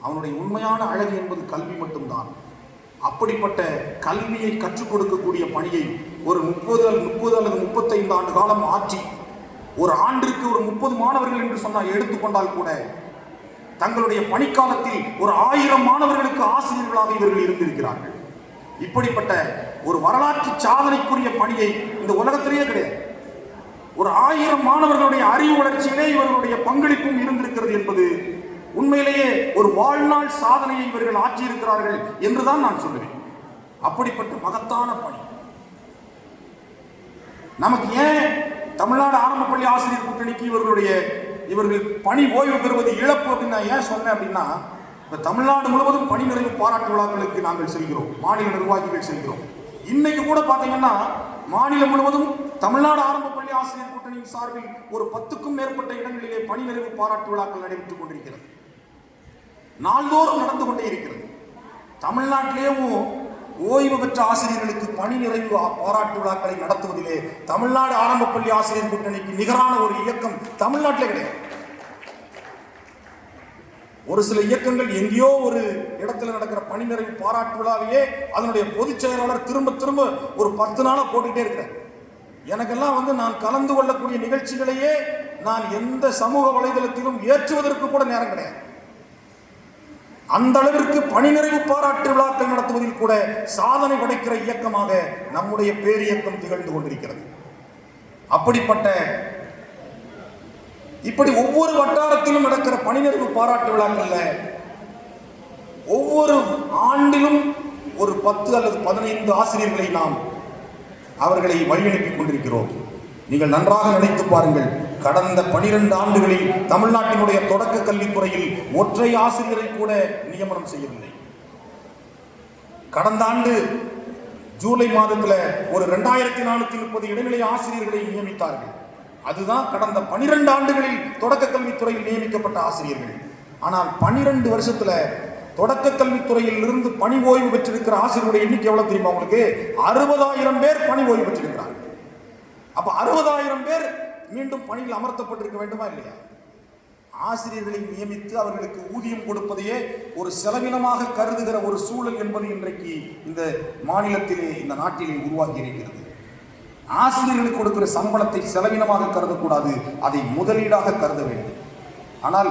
அவனுடைய உண்மையான அழகு என்பது கல்வி மட்டும்தான். அப்படிப்பட்ட கல்வியை கற்றுக் கொடுக்கக்கூடிய பணியை ஒரு 30 அல்லது 35 ஆண்டு காலம் ஆற்றி ஒரு ஆண்டிற்கு ஒரு 30 மாணவர்கள் என்று சொன்னால் எடுத்துக்கொண்டால் கூட தங்களுடைய பணிக்காலத்தில் ஒரு 1000 மாணவர்களுக்கு ஆசிரியர்களாக இவர்கள் இருந்திருக்கிறார்கள். இப்படிப்பட்ட ஒரு வரலாற்று சாதனைக்குரிய பணியை இந்த உலகத்திலேயே கிடையாது. ஒரு 1000 மாணவர்களுடைய அறிவு வளர்ச்சியிலே இவர்களுடைய பங்களிப்பும் இருந்திருக்கிறது என்பது உண்மையிலேயே ஒரு வாழ்நாள் சாதனையை இவர்கள் ஆற்றியிருக்கிறார்கள் என்றுதான் நான் சொல்லுவேன். அப்படிப்பட்ட மகத்தான பணி நமக்கு ஏன் தமிழ்நாடு ஆரம்ப பள்ளி ஆசிரியர் கூட்டணிக்கு இவர்கள் பணி ஓய்வு பெறுவது இழப்பு அப்படின்னு நான் ஏன் சொன்னேன் அப்படின்னா, இப்ப தமிழ்நாடு முழுவதும் பணி நிறைவு பாராட்டு விழாக்களுக்கு நாங்கள் செல்கிறோம், மாநில நிர்வாகிகள் செல்கிறோம். இன்னைக்கு கூட பாத்தீங்கன்னா மாநிலம் முழுவதும் தமிழ்நாடு ஆரம்ப பள்ளி ஆசிரியர் கூட்டணியின் சார்பில் ஒரு 10க்கும் மேற்பட்ட இடங்களிலே பணி நிறைவு பாராட்டு விழாக்கள் நடைபெற்றுக் கொண்டிருக்கிறது. நாள்தோறும் நடந்து கொண்டே இருக்கிறது. தமிழ்நாட்டிலேயும் ஓய்வு பெற்ற ஆசிரியர்களுக்கு பணி நிறைவு பாராட்டு விழாக்களை நடத்துவதிலே தமிழ்நாடு ஆரம்ப பள்ளி ஆசிரியர் கூட்டணிக்கு நிகரான ஒரு இயக்கம் தமிழ்நாட்டிலே கிடையாது. ஒரு சில இயக்கங்கள் எங்கேயோ ஒரு இடத்துல நடக்கிற பணி நிறைவு பாராட்டு விழாவையே அதனுடைய பொதுச் செயலாளர் திரும்ப ஒரு 10 நாளா போட்டுக்கிட்டே இருக்கிறார். எனக்கெல்லாம் நான் கலந்து கொள்ளக்கூடிய நிகழ்ச்சிகளையே நான் எந்த சமூக வலைதளத்திலும் ஏற்றுவதற்கு கூட நேரம் கிடையாது. அந்த அளவிற்கு பணி நிறைவு பாராட்டு விழாக்கள் நடத்துவதில் கூட சாதனை படைக்கிற இயக்கமாக நம்முடைய பேரியக்கம் திகழ்ந்து கொண்டிருக்கிறது. அப்படிப்பட்ட இப்படி ஒவ்வொரு வட்டாரத்திலும் நடக்கிற பணி நிறைவு பாராட்டு விழாக்கள்ல ஒவ்வொரு ஆண்டிலும் ஒரு 10 அல்லது 15 ஆசிரியர்களை நாம் அவர்களை வழியனுப்பிக் கொண்டிருக்கிறோம். நீங்கள் நன்றாக நினைத்து பாருங்கள், கடந்த 12 ஆண்டுகளில் தமிழ்நாட்டினுடைய தொடக்க கல்வித்துறையில் ஒற்றை ஆசிரியரை கூட நியமனம் செய்யவில்லை. கடந்த ஆண்டு ஜூலை மாதத்தில் ஒரு 2430 இடைநிலை ஆசிரியர்களை நியமித்தார்கள். அதுதான் கடந்த 12 ஆண்டுகளில் தொடக்க கல்வித்துறையில் நியமிக்கப்பட்ட ஆசிரியர்கள். ஆனால் 12 வருஷத்துல தொடக்க கல்வித்துறையில் இருந்து பணி ஓய்வு பெற்றிருக்கிற ஆசிரியருடைய எண்ணிக்கை எவ்வளவு தெரியுமா உங்களுக்கு? 60,000 பேர் பணி ஓய்வு பெற்றிருக்கிறார்கள். அப்ப 60,000 பேர் மீண்டும் பணியில் அமர்த்தப்பட்டிருக்க வேண்டுமா இல்லையா? ஆசிரியர்களை நியமித்து அவர்களுக்கு ஊதியம் கொடுப்பதையே ஒரு செலவினமாக கருதுகிற ஒரு சூழல் என்பது இன்றைக்கு இந்த மாநிலத்திலே, இந்த நாட்டிலே உருவாகி இருக்கிறது. ஆசிரியர்களுக்கு கொடுக்கிற சம்பளத்தை செலவினமாக கருதக்கூடாது, அதை முதலீடாக கருத வேண்டும். ஆனால்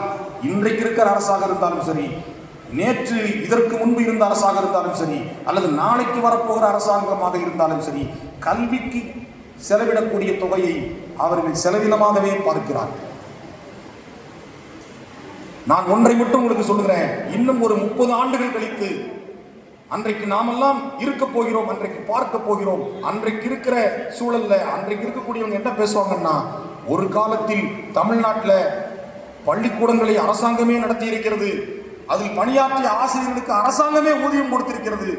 இன்றைக்கு இருக்கிற அரசாக இருந்தாலும் சரி, நேற்று இதற்கு முன்பு இருந்த அரசாக இருந்தாலும் சரி, அல்லது நாளைக்கு வரப்போகிற அரசாங்கமாக இருந்தாலும் சரி, கல்விக்கு செலவிடக்கூடிய தொகையை அவர்கள் செலவினமாகவே பார்க்கிறார்கள். நான் ஒன்றை மட்டும் உங்களுக்கு சொல்லுகிறேன், இன்னும் ஒரு 30 ஆண்டுகள் கழித்து அன்றைக்கு நாமெல்லாம் இருக்க போகிறோம், அன்றைக்கு பார்க்க போகிறோம். அன்றைக்கு இருக்கிற சூழல்ல அன்றைக்கு இருக்கக்கூடியவங்க என்ன பேசுவாங்கன்னா, ஒரு காலத்தில் தமிழ்நாட்டில் பள்ளிக்கூடங்களை அரசாங்கமே நடத்தி இருக்கிறது, அதில் பணியாற்றிய ஆசிரியர்களுக்கு அரசாங்கமே ஊதியம் கொடுத்திருக்கிறது,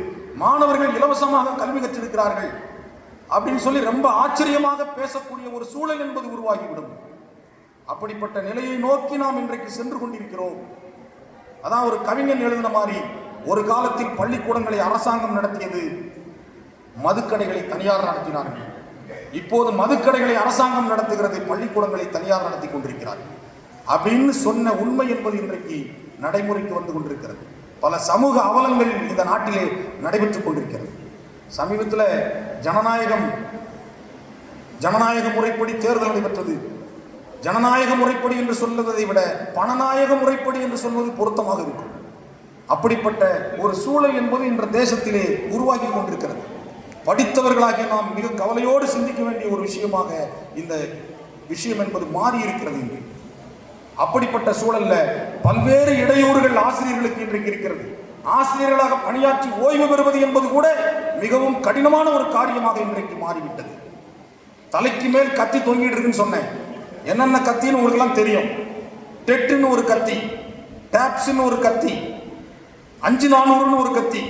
மாணவர்கள் இலவசமாக கல்வி கற்றிருக்கிறார்கள் அப்படின்னு சொல்லி ரொம்ப ஆச்சரியமாக பேசக்கூடிய ஒரு சூழல் என்பது உருவாகிவிடும். அப்படிப்பட்ட நிலையை நோக்கி நாம் இன்றைக்கு சென்று கொண்டிருக்கிறோம். அதான் ஒரு கவிஞன் எழுதின மாதிரி, ஒரு காலத்தில் பள்ளிக்கூடங்களை அரசாங்கம் நடத்தியது, மதுக்கடைகளை தனியார் நடத்தினார்கள். இப்போது மதுக்கடைகளை அரசாங்கம் நடத்துகிறது, பள்ளிக்கூடங்களை தனியார் நடத்தி கொண்டிருக்கிறார்கள் அப்படின்னு சொன்ன உண்மை என்பது இன்றைக்கு நடைமுறைக்கு வந்து கொண்டிருக்கிறது. பல சமூக அவலங்கள் இந்த நாட்டிலே நடைபெற்றுக் கொண்டிருக்கிறது. சமீபத்தில் ஜனநாயக முறைப்படி தேர்தல் நடைபெற்றது. ஜனநாயக முறைப்படி என்று சொல்வதை விட பணநாயக முறைப்படி என்று சொல்வது பொருத்தமாக இருக்கும். அப்படிப்பட்ட ஒரு சூழல் என்பது இன்ற தேசத்திலே உருவாக்கி கொண்டிருக்கிறது. படித்தவர்களாகிய நாம் மிக கவலையோடு சிந்திக்க வேண்டிய ஒரு விஷயமாக இந்த விஷயம் என்பது மாறி இருக்கிறது இன்று. அப்படிப்பட்ட சூழல்ல பல்வேறு இடையூறுகள் ஆசிரியர்களுக்கு இன்றைக்கு இருக்கிறது. ஆசிரியர்களாக பணியாற்றி ஓய்வு பெறுவது என்பது கூட மிகவும் கடினமான ஒரு காரியமாக இன்றைக்கு மாறிவிட்டது. தலைக்கு மேல் கத்தி தொங்கிட்டு இருக்குன்னு சொன்னேன். என்னென்ன கத்தின்னு உங்களுக்கு எல்லாம் தெரியும். டெட்டுன்னு ஒரு கத்தி, டாப்ஸ்ன்னு ஒரு கத்தி, 5400 ஒரு கத்தி,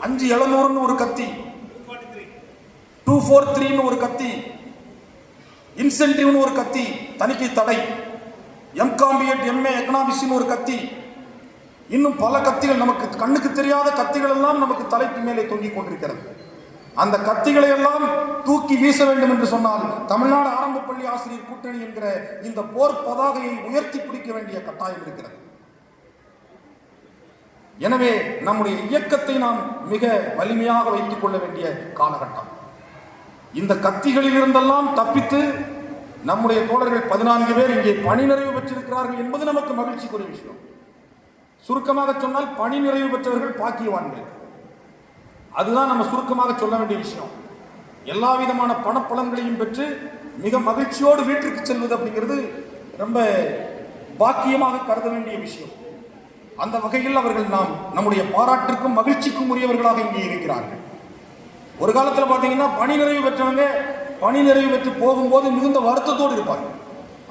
5700 ஒரு கத்தி, 243 ஒரு கத்தி, இன்சென்டிவ்னு ஒரு கத்தி, தணிக்கை தடை, எம்காம்பியட் எம்ஏ எக்கனாமிக்ஸ் ஒரு கத்தி, இன்னும் பல கத்திகள், நமக்கு கண்ணுக்கு தெரியாத கத்திகள் எல்லாம் நமக்கு தலைக்கு மேலே தொங்கிக் கொண்டிருக்கிறது. அந்த கத்திகளை எல்லாம் தூக்கி வீச வேண்டும் என்று சொன்னால் தமிழ்நாடு ஆரம்ப பள்ளி ஆசிரியர் கூட்டணி என்கிற இந்த போர் பதாகையை உயர்த்தி பிடிக்க வேண்டிய கட்டாயம் இருக்கிறது. எனவே நம்முடைய இயக்கத்தை நாம் மிக வலிமையாக வைத்துக் கொள்ள வேண்டிய காலகட்டம். இந்த கத்திகளில் இருந்தெல்லாம் தப்பித்து நம்முடைய தோழர்கள் 14 பேர் இங்கே பணி நிறைவு பெற்றிருக்கிறார்கள் என்பது நமக்கு மகிழ்ச்சிக்குரிய விஷயம். சுருக்கமாக சொன்னால் பணி நிறைவு பெற்றவர்கள் பாக்கியவான்கள். அதுதான் நம்ம சுருக்கமாக சொல்ல வேண்டிய விஷயம். எல்லா விதமான பணப்பலன்களையும் பெற்று மிக மகிழ்ச்சியோடு வீட்டிற்கு செல்வது அப்படிங்கிறது ரொம்ப பாக்கியமாக கருத வேண்டிய விஷயம். அந்த வகையில் அவர்கள் நம்முடைய பாராட்டிற்கும் மகிழ்ச்சிக்கும் உரியவர்களாக இங்கே இருக்கிறார்கள். ஒரு காலத்தில் பார்த்தீங்கன்னா பணி நிறைவு பெற்றவங்க பணி நிறைவு பெற்று போகும்போது மிகுந்த வருத்தத்தோடு இருப்பாங்க.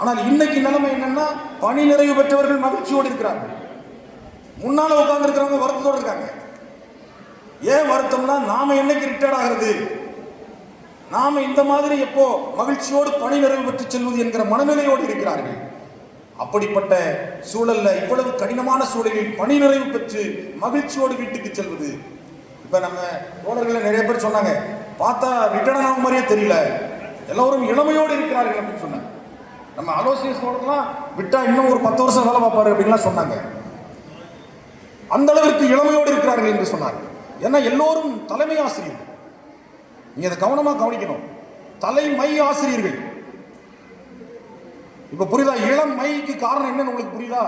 ஆனால் இன்னைக்கு நிலைமை என்னன்னா, பணி நிறைவு பெற்றவர்கள் மகிழ்ச்சியோடு இருக்கிறார்கள். முன்னால உட்கார்ந்து இருக்கிறவங்க வருத்தத்தோடு இருக்காங்க. ஏன் வருத்தம்னா, நாம என்னைக்கு ரிட்டையர்ட் ஆகிறது, நாம இந்த மாதிரி எப்போ மகிழ்ச்சியோடு பணி நிறைவு பெற்று செல்வது என்கிற மனநிலையோடு இருக்கிறார்கள். அப்படிப்பட்ட சூழல்ல, இவ்வளவு கடினமான சூழலில் பணி நிறைவு பெற்று மகிழ்ச்சியோடு வீட்டுக்கு செல்வது. இப்ப நம்ம தோழர்கள் நிறைய பேர் சொன்னாங்க, பார்த்தா ரிட்டர்ன் ஆகும் மாதிரியே தெரியல, எல்லோரும் இளமையோடு இருக்கிறார்கள் அப்படின்னு சொன்னாங்க. நம்ம அலோசியஸோடலாம் விட்டா இன்னும் ஒரு 10 வருஷம் வேலை பார்ப்பாரு அப்படின்லாம் சொன்னாங்க. அந்த அளவிற்கு இளமையோடு இருக்கிறார்கள் என்று சொன்னார்கள். ஏன்னா எல்லோரும் தலைமை ஆசிரியர்கள். நீங்க அதை கவனமா கவனிக்கணும். தலைமை ஆசிரியர்கள். இப்ப புரியுதா? இளமைக்கு காரணம் என்னன்னு உங்களுக்கு புரியுதா?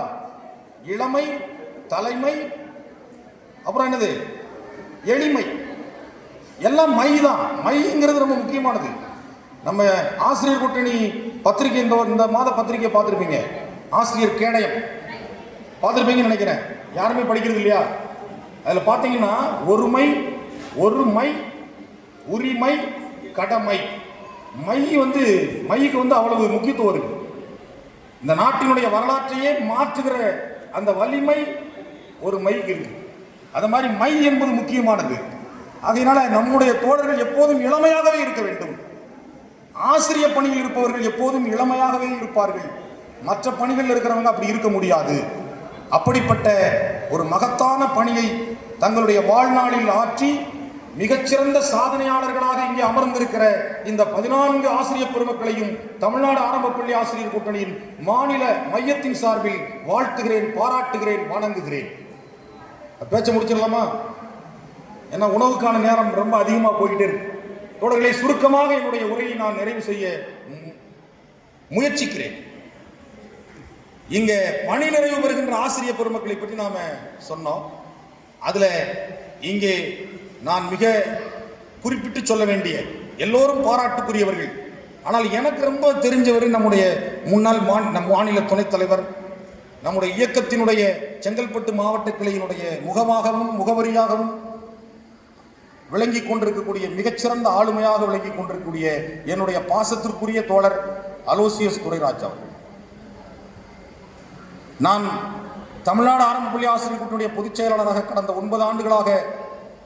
இளமை, தலைமை, அப்புறம் என்னது, எளிமை, எல்லாம் மை தான். மைங்கிறது ரொம்ப முக்கியமானது. நம்ம ஆசிரியர் கூட்டணி பத்திரிகை, இந்த மாத பத்திரிகையை பார்த்துருப்பீங்க. ஆசிரியர் கேடயம் பார்த்துருப்பீங்கன்னு நினைக்கிறேன். யாருமே படிக்கிறது இல்லையா? அதில் பார்த்தீங்கன்னா ஒருமை, ஒருமை, உரிமை, கடமை. மைக்கு அவ்வளவு முக்கியத்துவம் இருக்கு. இந்த நாட்டினுடைய வரலாற்றையே மாற்றுகிற அந்த வலிமை ஒரு மைக்கு இருக்கு. அது மாதிரி மை என்பது முக்கியமானது. அதனால நம்முடைய தோழர்கள் எப்போதும் இளமையாகவே இருக்க வேண்டும். ஆசிரியர் பணியில் இருப்பவர்கள் எப்போதும் இளமையாகவே இருப்பார்கள். மற்ற பணிகள் இருக்கிறவங்க அப்படி இருக்க முடியாது. அப்படிப்பட்ட ஒரு மகத்தான பணியை தங்களுடைய வாழ்நாளில் ஆற்றி மிகச்சிறந்த சாதனையாளர்களாக இங்கே அமர்ந்திருக்கிற இந்த 14 ஆசிரியர் பெருமக்களையும் தமிழ்நாடு ஆரம்ப பள்ளி ஆசிரியர் கூட்டணியின் மாநில மையத்தின் சார்பில் வாழ்த்துகிறேன், பாராட்டுகிறேன், வணங்குகிறேன். பேச்ச முடிச்சிடலாமா? ஏன்னா உணவுக்கான நேரம் ரொம்ப அதிகமாக போய்கிட்டே இருக்கு. தோழர்களை, சுருக்கமாக என்னுடைய உரையை நான் நிறைவு செய்ய முயற்சிக்கிறேன். இங்க பணி நிறைவு பெறுகின்ற ஆசிரியர் பெருமக்களை பற்றி நாம சொன்னோம். அதுல இங்கே நான் மிக குறிப்பிட்டு சொல்ல வேண்டிய, எல்லோரும் பாராட்டுக்குரியவர்கள், ஆனால் எனக்கு ரொம்ப தெரிஞ்சவர் நம்முடைய முன்னாள் மாநில துணைத் தலைவர், நம்முடைய இயக்கத்தினுடைய செங்கல்பட்டு மாவட்ட கிளையினுடைய முகமாகவும் முகவரியாகவும் விளங்கி கொண்டிருக்கக்கூடிய, மிகச்சிறந்த ஆளுமையாக விளங்கி கொண்டிருக்கக்கூடிய என்னுடைய பாசத்திற்குரிய தோழர் அலோசியஸ் துரைராஜ் அவர்கள். நான் தமிழ்நாடு ஆரம்ப பள்ளி ஆசிரியர் கூட்டணியுடைய பொதுச் செயலாளராக கடந்த 9 ஆண்டுகளாக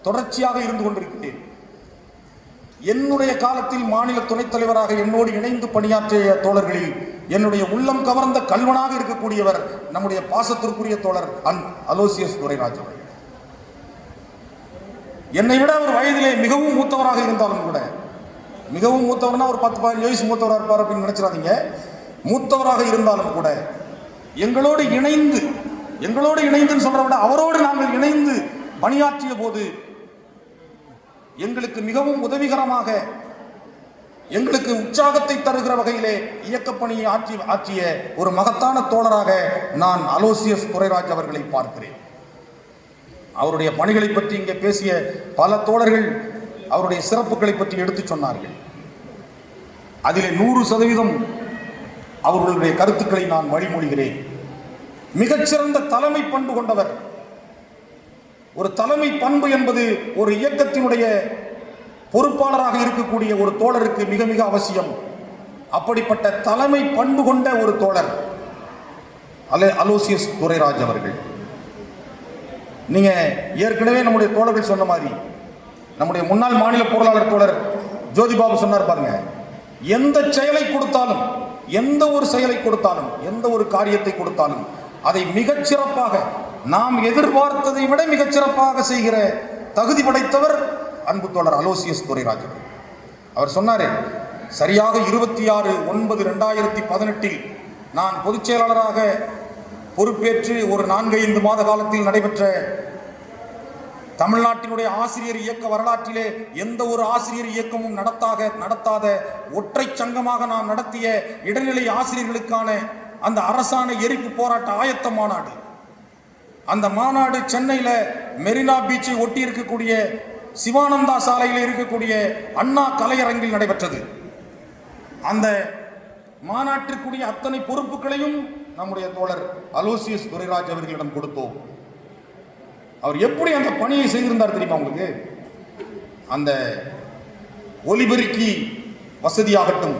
தொடர்ச்சியாக இருந்து கொண்டிருக்கிறேன். என்னுடைய காலத்தில் மாநில துணைத் தலைவராக என்னோடு இணைந்து பணியாற்றிய தோழர்களில் என்னுடைய உள்ளம் கவர்ந்த கல்வனாக இருக்கக்கூடியவர் நம்முடைய பாசத்திற்குரிய தோழர் அலோசியஸ் துரைராஜ் அவர்கள். என்னை விட அவர் வயதிலே மிகவும் மூத்தவராக இருந்தாலும் கூட, மிகவும் மூத்தவர்னா ஒரு 10-15 வயசு மூத்தவராக இருப்பார் அப்படின்னு நினைச்சிடாதீங்க. மூத்தவராக இருந்தாலும் கூட எங்களோடு இணைந்துன்னு சொல்ற விட அவரோடு நாங்கள் இணைந்து பணியாற்றிய போது எங்களுக்கு மிகவும் உதவிகரமாக, எங்களுக்கு உற்சாகத்தை தருகிற வகையிலே இயக்கப்பணியை ஆற்றிய ஒரு மகத்தான தோழராக நான் அலோசியஸ் துரைராஜ் அவர்களை பார்க்கிறேன். அவருடைய பணிகளை பற்றி இங்கே பேசிய பல தோழர்கள் அவருடைய சிறப்புகளை பற்றி எடுத்து சொன்னார்கள். அதிலே 100% அவர்களுடைய கருத்துக்களை நான் வழிமொழிகிறேன். மிகச்சிறந்த தலைமை பண்பு கொண்டவர். ஒரு தலைமை பண்பு என்பது ஒரு இயக்கத்தினுடைய பொறுப்பாளராக இருக்கக்கூடிய ஒரு தோழருக்கு மிக மிக அவசியம். அப்படிப்பட்ட தலைமை பண்பு கொண்ட ஒரு தோழர் அலோசியஸ் துரைராஜ் அவர்கள். நீங்க ஏற்கனவே நம்முடைய தோழர்கள் சொன்ன மாதிரி, நம்முடைய முன்னாள் மாநில பொருளாளர் தோழர் ஜோதிபாபு சொன்னார் பாருங்க, எந்த செயலை கொடுத்தாலும், எந்த ஒரு செயலை கொடுத்தாலும், எந்த ஒரு காரியத்தை கொடுத்தாலும் அதை மிகச்சிறப்பாக, நாம் எதிர்பார்த்ததை விட மிகச்சிறப்பாக செய்கிற தகுதி படைத்தவர் அன்பு தோழர் அலோசியஸ் துரைராஜ். அவர் சொன்னாரு, சரியாக 26/9/2018 நான் பொதுச் செயலாளராக பொறுப்பேற்று ஒரு 4-5 மாத காலத்தில் நடைபெற்ற தமிழ்நாட்டினுடைய ஆசிரியர் இயக்க வரலாற்றிலே எந்த ஒரு ஆசிரியர் இயக்கமும் நடத்தாத ஒற்றை சங்கமாக நாம் நடத்திய இடைநிலை ஆசிரியர்களுக்கான அந்த அரசாணை எரிப்பு போராட்ட ஆயத்த மாநாடு, அந்த மாநாடு சென்னையில் மெரினா பீச்சை ஒட்டி இருக்கக்கூடிய சிவானந்தா சாலையில் இருக்கக்கூடிய அண்ணா கலையரங்கில் நடைபெற்றது. அந்த மாநாட்டிற்குரிய அத்தனை பொறுப்புகளையும் நம்முடைய தோழர் அலோசியஸ் துரைராஜ் அவர்களிடம் கொடுத்தோம். அவர் எப்படி அந்த பணியை செய்திருந்தார் தெரியுமா உங்களுக்கு? அந்த ஒலிபெருக்கி வசதியாகட்டும்,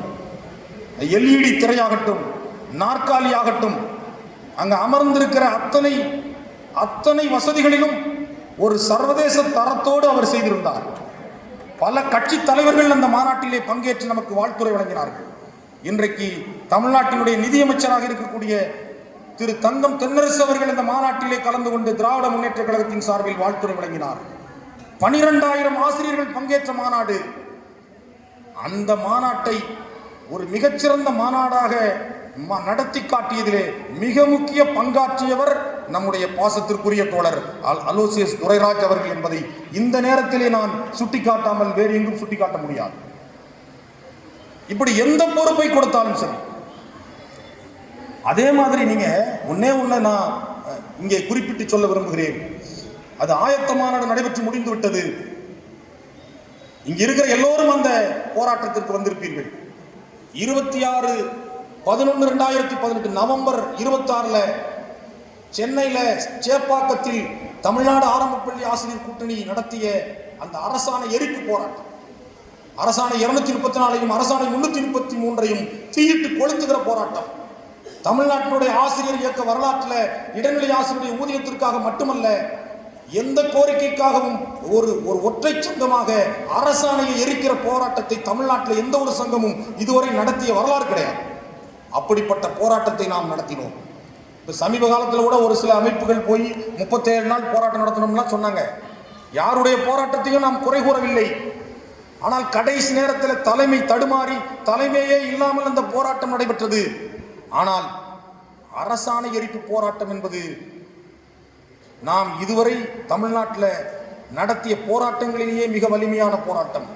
LED திரையாகட்டும், நாற்காலி ஆகட்டும், அங்க அமர்ந்திருக்கிற அத்தனை வசதிகளிலும் ஒரு சர்வதேச தரத்தோடு அவர் செய்திருந்தார். பல கட்சி தலைவர்கள் அந்த மாநாட்டிலே பங்கேற்று நமக்கு வாழ்த்துரை வழங்கினார்கள். இன்றைக்கு தமிழ்நாட்டினுடைய நிதியமைச்சராக இருக்கக்கூடிய திரு தங்கம் தென்னரசு அவர்கள் இந்த மாநாட்டிலே கலந்து கொண்டு திராவிட முன்னேற்ற கழகத்தின் சார்பில் வாழ்த்துரை வழங்கினார். 12,000 ஆசிரியர்கள் பங்கேற்ற மாநாடு. அந்த மாநாட்டை ஒரு மிகச்சிறந்த மாநாடாக நடத்தி காட்டியதிலே மிக முக்கிய பங்காற்றியவர் நம்முடைய பாசத்திற்குரிய தோழர் அலோசியஸ் துரைராஜ் அவர்கள் என்பதை இந்த நேரத்திலே நான் சுட்டிக்காட்டாமல் வேறு எங்கும் சுட்டிக்காட்ட முடியாது. இப்படி எந்த பொறுப்பை கொடுத்தாலும் சரி. அதே மாதிரி நீங்க ஒன்னே நான் இங்கே குறிப்பிட்டு சொல்ல விரும்புகிறேன். அது ஆயத்த மாநாடு நடைபெற்று முடிந்து விட்டது. இங்க இருக்கிற எல்லோரும் அந்த போராட்டத்திற்கு வந்திருப்பீர்கள். 26/11/2018 நவம்பர் 26 சென்னையில சேப்பாக்கத்தில் தமிழ்நாடு ஆரம்ப பள்ளி ஆசிரியர் கூட்டணி நடத்திய அந்த அரசாணை எரிப்பு போராட்டம், அரசாணை 234ஐயும் அரசாணை 333ஐயும் தீயிட்டு கொளுத்துகிற போராட்டம், தமிழ்நாட்டினுடைய ஆசிரியர் இயக்க வரலாற்றில் இடைநிலை ஆசிரியருடைய ஊதியத்திற்காக மட்டுமல்ல, எந்த கோரிக்கைக்காகவும் ஒரு ஒற்றை சங்கமாக அரசாணையை எரிக்கிற போராட்டத்தை தமிழ்நாட்டில் எந்த ஒரு சங்கமும் இதுவரை நடத்திய வரலாறு கிடையாது. அப்படிப்பட்ட போராட்டத்தை நாம் நடத்தினோம். இப்போ சமீப காலத்தில் கூட ஒரு சில அமைப்புகள் போய் 37 நாள் போராட்டம் நடத்தணும்லாம் சொன்னாங்க. யாருடைய போராட்டத்தையும் நாம் குறை கூறவில்லை. ஆனால் கடைசி நேரத்தில் தலைமை தடுமாறி தலைமையே இல்லாமல் அந்த போராட்டம் நடைபெற்றது. ஆனால் அரசாணை எரிப்பு போராட்டம் என்பது நாம் இதுவரை தமிழ்நாட்டில் நடத்திய போராட்டங்களிலேயே மிக வலிமையான போராட்டம்.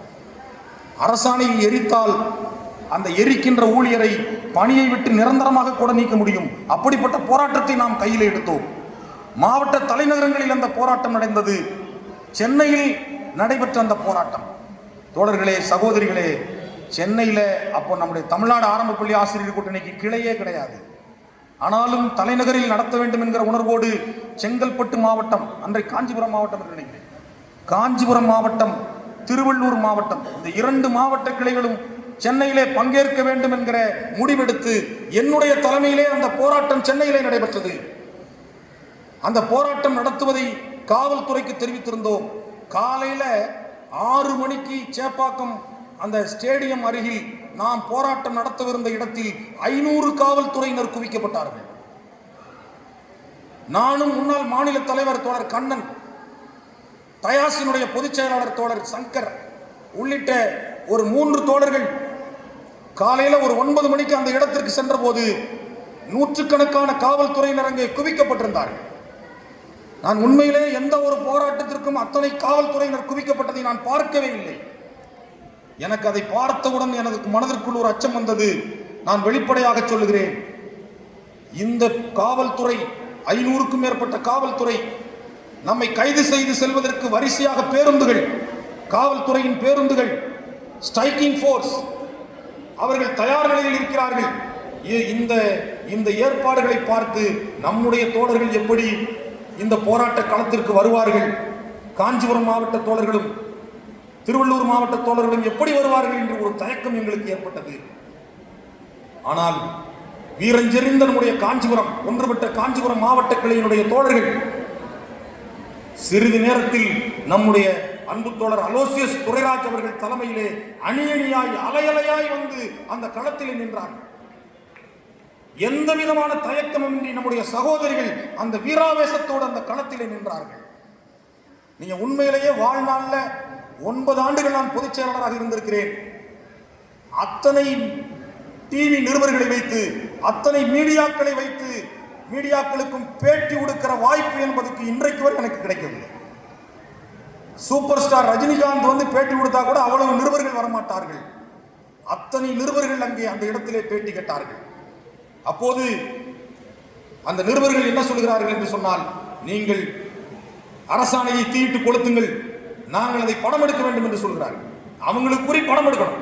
அரசாணையை எரித்தால் அந்த எரிக்கின்ற ஊழியரை பணியை விட்டு நிரந்தரமாக கூட நீக்க முடியும். அப்படிப்பட்ட போராட்டத்தை நாம் கையில் எடுத்தோம். மாவட்ட தலைநகரங்களில் அந்த போராட்டம் நடந்தது. சென்னையில் நடைபெற்ற அந்த போராட்டம், தோழர்களே சகோதரிகளே, சென்னையில் அப்போ நம்முடைய தமிழ்நாடு ஆரம்ப பள்ளி ஆசிரியர் கூட்டணிக்கு கிளையே கிடையாது. ஆனாலும் தலைநகரில் நடத்த வேண்டும் என்கிற உணர்வோடு செங்கல்பட்டு மாவட்டம், அன்றைக்கு காஞ்சிபுரம் மாவட்டம் என்று நினைக்கிறேன், காஞ்சிபுரம் மாவட்டம், திருவள்ளூர் மாவட்டம், இந்த 2 மாவட்ட கிளைகளும் சென்னையிலே பங்கேற்க வேண்டும் என்கிற முடிவெடுத்து என்னுடைய தலைமையிலே அந்த போராட்டம் சென்னையிலே நடைபெற்றது. அந்த போராட்டம் நடத்துவதை காவல்துறைக்கு தெரிவித்திருந்தோம். காலையில 6 மணிக்கு சேப்பாக்கம் அந்த ஸ்டேடியம் அருகில் நாம் போராட்டம் நடத்தவிருந்த இடத்தில் 500 காவல்துறையினர் குவிக்கப்பட்டார்கள். நானும் முன்னாள் மாநில தலைவர் தோழர் கண்ணன், தயாசினுடைய பொதுச் செயலாளர் தோழர் சங்கர் உள்ளிட்ட ஒரு 3 தோழர்கள் காலையில ஒரு 9 மணிக்கு அந்த இடத்திற்கு சென்ற போது நூற்றுக்கணக்கான காவல்துறையினர் அங்கே குவிக்கப்பட்டிருந்தார்கள். நான் உண்மையிலே எந்த ஒரு போராட்டத்திற்கும் அத்தனை காவல்துறையினர் குவிக்கப்பட்டதை நான் பார்க்கவே இல்லை. எனக்கு அதை பார்த்தவுடன் எனது மனதிற்குள் ஒரு அச்சம் வந்தது. நான் வெளிப்படையாக சொல்லுகிறேன், இந்த காவல்துறை 500க்கும் மேற்பட்ட காவல்துறை நம்மை கைது செய்து செல்வதற்கு வரிசையாக பேருந்துகள், காவல்துறையின் பேருந்துகள், ஸ்ட்ரைக்கிங் ஃபோர்ஸ் அவர்கள் தயார் நிலையில் இருக்கிறார்கள். இந்த ஏற்பாடுகளை பார்த்து நம்முடைய தோழர்கள் எப்படி இந்த போராட்ட களத்திற்கு வருவார்கள், காஞ்சிபுரம் மாவட்ட தோழர்களும் திருவள்ளூர் மாவட்ட தோழர்களும் எப்படி வருவார்கள் என்று ஒரு தயக்கம் எங்களுக்கு ஏற்பட்டது. ஆனால் வீரஞ்செறிந்த நம்முடைய காஞ்சிபுரம் ஒன்றுபட்ட காஞ்சிபுரம் மாவட்ட கிளையினுடைய தோழர்கள் சிறிது நேரத்தில் நம்முடைய அன்பு தோழர் அலோசியஸ் துரைராஜ் அவர்கள் தலைமையிலே அணியணியாய் அலையலையாய் வந்து அந்த களத்தில் நின்றார்கள். எந்த விதமான தயக்கமின்றி நம்முடைய சகோதரிகள் அந்த வீராவேசத்தோடு அந்த களத்திலே நின்றார்கள். நீங்க உண்மையிலேயே வாழ்நாள்ல 9 ஆண்டுகள் நான் பொதுச் செயலாளராக இருந்திருக்கிறேன். அத்தனை டிவி நிருபர்களை வைத்து, அத்தனை மீடியாக்களை வைத்து, மீடியாக்களுக்கும் பேட்டி கொடுக்கிற வாய்ப்பு என்பதற்கு இன்றைக்கு வரை எனக்கு கிடைக்கவில்லை. சூப்பர் ஸ்டார் ரஜினிகாந்த் வந்து பேட்டி கொடுத்தா கூட அவ்வளவு நிருபர்கள் வரமாட்டார்கள். அத்தனை நிருபர்கள் அங்கே அந்த இடத்திலே பேட்டி கேட்டார்கள். அப்போது அந்த நிருபர்கள் என்ன சொல்கிறார்கள் என்று சொன்னால், நீங்கள் அரசாணையை தீயிட்டு கொளுத்துங்கள், நாங்கள் அதை படம் எடுக்க வேண்டும் என்று சொல்கிறார்கள். அவங்களுக்கு கூறி படம் எடுக்கணும்.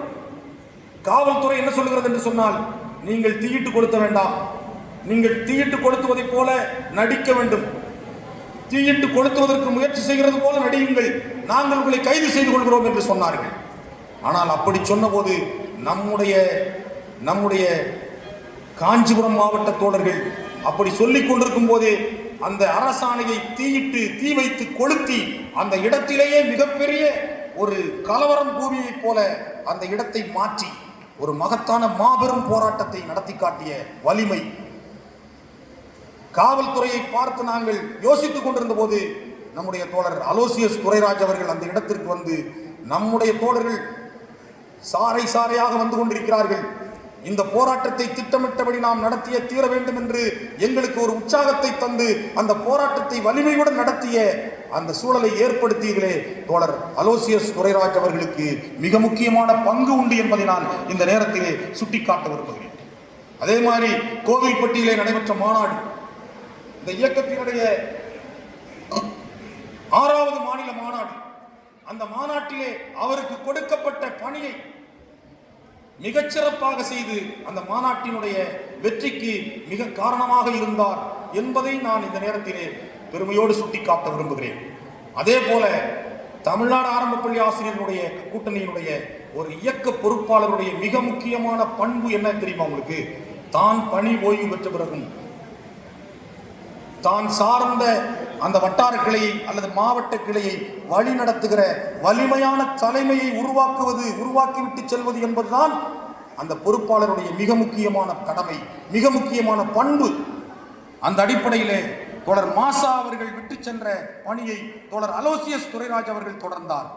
காவல்துறை என்ன சொல்கிறது என்று சொன்னால், நீங்கள் தீயிட்டு கொளுத்த வேண்டாம், நீங்கள் தீயிட்டு கொளுத்துவதை போல நடிக்க வேண்டும், தீயிட்டு கொளுத்துவதற்கு முயற்சி செய்கிறது போல நடியுங்கள், நாங்கள் உங்களை கைது செய்து கொள்கிறோம் என்று சொன்னார்கள். ஆனால் அப்படி சொன்னபோது நம்முடைய காஞ்சிபுரம் மாவட்ட தோழர்கள் அப்படி சொல்லிக் கொண்டிருக்கும் போதே அந்த அரசாணையை தீ வைத்து கொளுத்தி அந்த இடத்திலேயே மிகப்பெரிய ஒரு கலவரம் பூமியை போல அந்த இடத்தை மாற்றி ஒரு மகத்தான மாபெரும் போராட்டத்தை நடத்தி காட்டிய வலிமை காவல்துறையை பார்த்து நாங்கள் யோசித்துக் கொண்டிருந்த போது நம்முடைய தோழர் அலோசியஸ் துரைராஜ் அவர்கள் அந்த இடத்திற்கு வந்து, நம்முடைய தோழர்கள் சாறை சாறையாக வந்து கொண்டிருக்கிறார்கள், இந்த போராட்டத்தை திட்டமிட்டபடி நாம் நடத்திய தீர வேண்டும் என்று எங்களுக்கு ஒரு உற்சாகத்தை தந்து அந்த போராட்டத்தை வலிமையுடன் நடத்திய அந்த சூழலை ஏற்படுத்தியதிலே தோழர் அலோசியஸ் துரைராஜ் அவர்களுக்கு மிக முக்கியமான பங்கு உண்டு என்பதை நான் இந்த நேரத்திலே சுட்டிக்காட்ட விரும்புகிறேன். அதே மாதிரி கோவில்பட்டியிலே நடைபெற்ற மாநாடு, இந்த இயக்கத்தினுடைய 6வது மாநில மாநாடு, அந்த மாநாட்டிலே அவருக்கு கொடுக்கப்பட்ட பணியை மிகச்சிறப்பாக செய்து அந்த மாநாட்டினுடைய வெற்றிக்கு மிக காரணமாக இருந்தார் என்பதை நான் இந்த நேரத்திலே பெருமையோடு சுட்டிக்காட்ட விரும்புகிறேன். அதே போல தமிழ்நாடு ஆரம்ப பள்ளி ஆசிரியர்களுடைய கூட்டணியினுடைய ஒரு இயக்க பொறுப்பாளருடைய மிக முக்கியமான பண்பு என்ன தெரியுமா உங்களுக்கு? தான் பணி ஓய்வு பெற்ற பிறகும் தான் சார்ந்த அந்த வட்டார கிளையை அல்லது மாவட்ட கிளையை வழி நடத்துகிற வலிமையான தலைமையை உருவாக்கிவிட்டு செல்வது என்பதுதான் அந்த பொறுப்பாளருடைய மிக முக்கியமான கடமை, மிக முக்கியமான பண்பு. அந்த அடிப்படையிலே தோழர் மாசா அவர்கள் விட்டு சென்ற பணியை தோழர் அலோசியஸ் துரைராஜ் அவர்கள் தொடர்ந்தார்.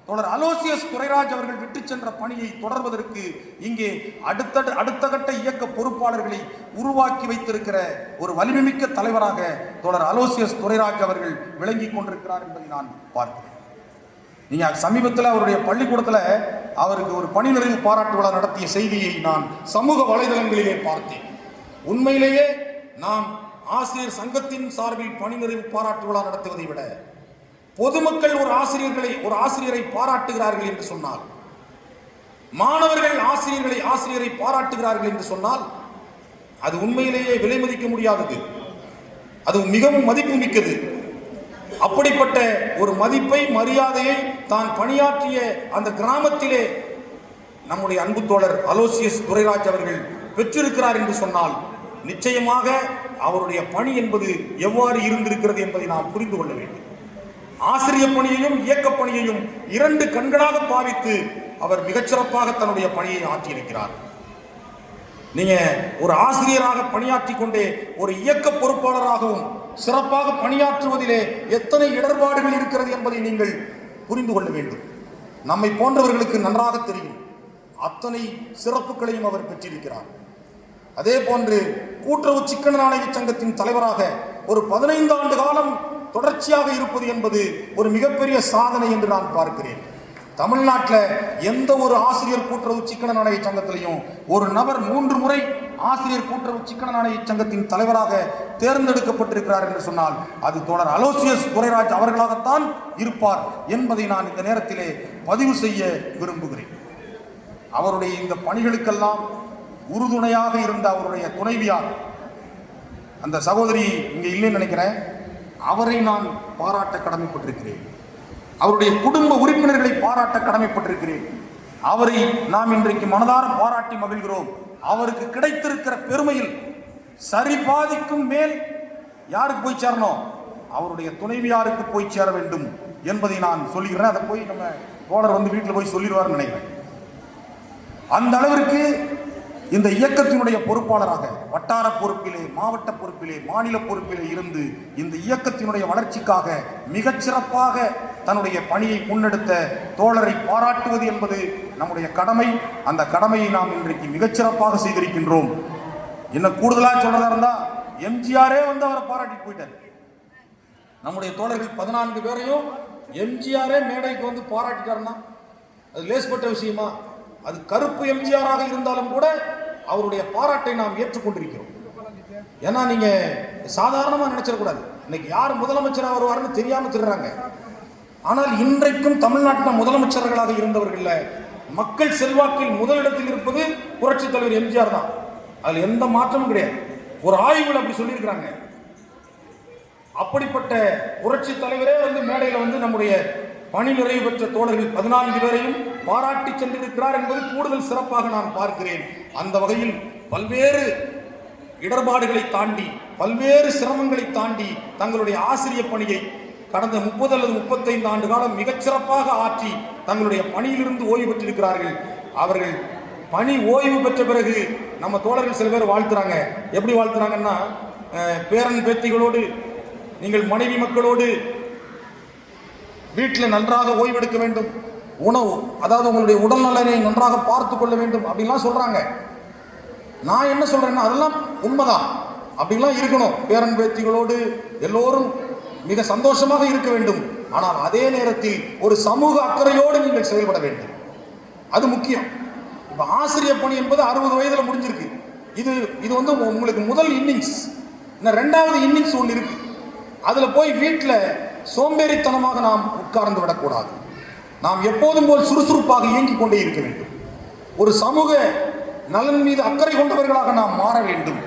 தோழர் அலோசியஸ் துரைராஜ் அவர்கள் விட்டு சென்ற பணியை தொடர்வதற்கு இங்கே அடுத்த கட்ட இயக்க பொறுப்பாளர்களை உருவாக்கி வைத்திருக்கிற ஒரு வலிமைமிக்க தலைவராக தோழர் அலோசியஸ் துரைராஜ் அவர்கள் விளங்கி கொண்டிருக்கிறார் என்பதை நான் பார்க்கிறேன். நீங்க சமீபத்தில் அவருடைய பள்ளிக்கூடத்தில் அவருக்கு ஒரு பணி நிறைவு பாராட்டு விழா நடத்திய செய்தியை நான் சமூக வலைதளங்களிலே பார்த்தேன். உண்மையிலேயே நாம் ஆசிரியர் சங்கத்தின் சார்பில் பணி நிறைவு பாராட்டு விழா நடத்துவதை விட பொதுமக்கள் ஒரு ஆசிரியரை பாராட்டுகிறார்கள் என்று சொன்னால், மாணவர்கள் ஆசிரியரை பாராட்டுகிறார்கள் என்று சொன்னால், அது உண்மையிலேயே விலை மதிக்க முடியாதது, அது மிகவும் மதிப்பு மிக்கது. அப்படிப்பட்ட ஒரு மதிப்பை, மரியாதையை தான் பணியாற்றிய அந்த கிராமத்திலே நம்முடைய அன்பு தோழர் அலோசியஸ் துரைராஜ் அவர்கள் பெற்றிருக்கிறார் என்று சொன்னால் நிச்சயமாக அவருடைய பணி என்பது எவ்வாறு இருந்திருக்கிறது என்பதை நாம் புரிந்து கொள்ள வேண்டும். ஆசிரியர் பணியையும் இயக்க பணியையும் இரண்டு கண்களாக பாவித்து அவர் மிகச்சிறப்பாக தன்னுடைய பணியை ஆற்றியிருக்கிறார். நீங்க ஒரு ஆசிரியராக பணியாற்றி கொண்டே ஒரு இயக்க பொறுப்பாளராகவும் சிறப்பாக பணியாற்றுவதிலே எத்தனை இடர்பாடுகள் இருக்கிறது என்பதை நீங்கள் புரிந்து கொள்ள வேண்டும். நம்மை போன்றவர்களுக்கு நன்றாக தெரியும். அத்தனை சிறப்புகளையும் அவர் பெற்றிருக்கிறார். அதே போன்று கூட்டுறவு சிக்கன நாணய சங்கத்தின் தலைவராக ஒரு 15 ஆண்டு காலம் தொடர்ச்சியாக இருப்பது என்பது ஒரு மிகப்பெரிய சாதனை என்று நான் பார்க்கிறேன். தமிழ்நாட்டில் எந்த ஒரு ஆசிரியர் கூட்டுறவு சிக்கன நாணய சங்கத்திலையும் ஒரு நபர் 3 முறை ஆசிரியர் கூட்டுறவு சிக்கன நாணய சங்கத்தின் தலைவராக தேர்ந்தெடுக்கப்பட்டிருக்கிறார் என்று சொன்னால் அது தோழர் அலோசியஸ் துரைராஜ் அவர்களாகத்தான் இருப்பார் என்பதை நான் இந்த நேரத்திலே பதிவு செய்ய விரும்புகிறேன். அவருடைய இந்த பணிகளுக்கெல்லாம் உறுதுணையாக இருந்த அவருடைய துணைவியார், அந்த சகோதரி இங்கே இல்லைன்னு நினைக்கிறேன், அவரை நான் பாராட்ட கடமைப்பட்டிருக்கிறேன். அவருடைய குடும்ப உறுப்பினர்களை பாராட்ட கடமைப்பட்டிருக்கிறேன். அவரை நாம் இன்றைக்கு மனதார பாராட்டி மகிழ்கிறோம். அவருக்கு கிடைத்திருக்கிற பெருமையில் சரி பாதிக்கும் மேல் யாருக்கு போய் சேரணும்? அவருடைய துணைவியாருக்கு போய் சேர வேண்டும் என்பதை நான் சொல்கிறேன். அதை போய் நம்ம தோழர் வீட்டில் போய் சொல்லிடுவார்னு நினைக்கிறேன். அந்த அளவிற்கு இந்த இயக்கத்தினுடைய பொறுப்பாளராக வட்டார பொறுப்பிலே, மாவட்ட பொறுப்பிலே, மாநில பொறுப்பிலே இருந்து இந்த இயக்கத்தினுடைய வளர்ச்சிக்காக மிகச்சிறப்பாக தன்னுடைய பணியை முன்னெடுத்த தோழரை பாராட்டுவது என்பது நம்முடைய கடமை. அந்த கடமையை நாம் இன்றைக்கு மிகச்சிறப்பாக செய்திருக்கின்றோம். இன்னும் கூடுதலாக சொல்றதா இருந்தா எம்ஜிஆரே அவரை பாராட்டிட்டு போயிட்டார். நம்முடைய தோழர்கள் 14 பேரையும் எம்ஜிஆரே மேடைக்கு பாராட்டிட்டாருன்னா அது லேஸ்பட்ட விஷயமா? அது கருப்பு எம்ஜிஆராக இருந்தாலும் கூட அவருடைய பாராட்டை நாம் ஏற்றுக்கொண்டிருக்கிறோம். ஏன்னா நீங்க சாதாரணமா நினைச்சிடக்கூடாது. இன்னைக்கு யார் முதலமைச்சராக வருவாருன்னு தெரியாம திருறாங்க. ஆனால் இன்றைக்கும் தமிழ்நாட்டில் முதலமைச்சர்களாக இருந்தவர்கள் மக்கள் செல்வாக்கில் முதலிடத்தில் இருப்பது புரட்சி தலைவர் எம்ஜிஆர் தான். அதுல எந்த மாற்றமும் கிடையாது. ஒரு ஆய்வுகள் அப்படி சொல்லியிருக்கிறாங்க. அப்படிப்பட்ட புரட்சி தலைவரே மேடையில் நம்முடைய பணி நிறைவு பெற்ற தோழர்கள் 14 பேரையும் பாராட்டி சென்றிருக்கிறார் என்பது கூடுதல் சிறப்பாக நான் பார்க்கிறேன். அந்த வகையில் பல்வேறு இடர்பாடுகளை தாண்டி, பல்வேறு சிரமங்களை தாண்டி தங்களுடைய ஆசிரியர் பணியை கடந்த 30 அல்லது 35 ஆண்டு காலம் மிகச்சிறப்பாக ஆற்றி தங்களுடைய பணியிலிருந்து ஓய்வு பெற்றிருக்கிறார்கள். அவர்கள் பணி ஓய்வு பெற்ற பிறகு நம்ம தோழர்கள் சில பேர் வாழ்த்துறாங்க. எப்படி வாழ்த்துறாங்கன்னா, பேரன் பேத்திகளோடு, நீங்கள் மனைவி மக்களோடு வீட்டில் நன்றாக ஓய்வெடுக்க வேண்டும், உணவு அதாவது உங்களுடைய உடல் நலனை நன்றாக பார்த்து கொள்ள வேண்டும் அப்படின்லாம் சொல்றாங்க. நான் என்ன சொல்றேன்னா, அதெல்லாம் உண்மைதான், அப்படிலாம் இருக்கணும். பேரன் பேத்திகளோடு எல்லோரும் மிக சந்தோஷமாக இருக்க வேண்டும். ஆனால் அதே நேரத்தில் ஒரு சமூக அக்கறையோடு நீங்கள் செயல்பட வேண்டும். அது முக்கியம். இப்ப ஆசிரியர் பணி என்பது 60 வயதுல முடிஞ்சிருக்கு. இது உங்களுக்கு முதல் இன்னிங்ஸ். இன்னும் 2வது இன்னிங்ஸ் ஒன்று இருக்கு. அதுல போய் வீட்டில் சோம்பேறித்தனமாக நாம் உட்கார்ந்து விடக்கூடாது. நாம் எப்போதும் போல் சுறுசுறுப்பாக இயங்கிக் கொண்டே இருக்க வேண்டும். ஒரு சமூக நலன் மீது அக்கறை கொண்டவர்களாக நாம் மாற வேண்டும்.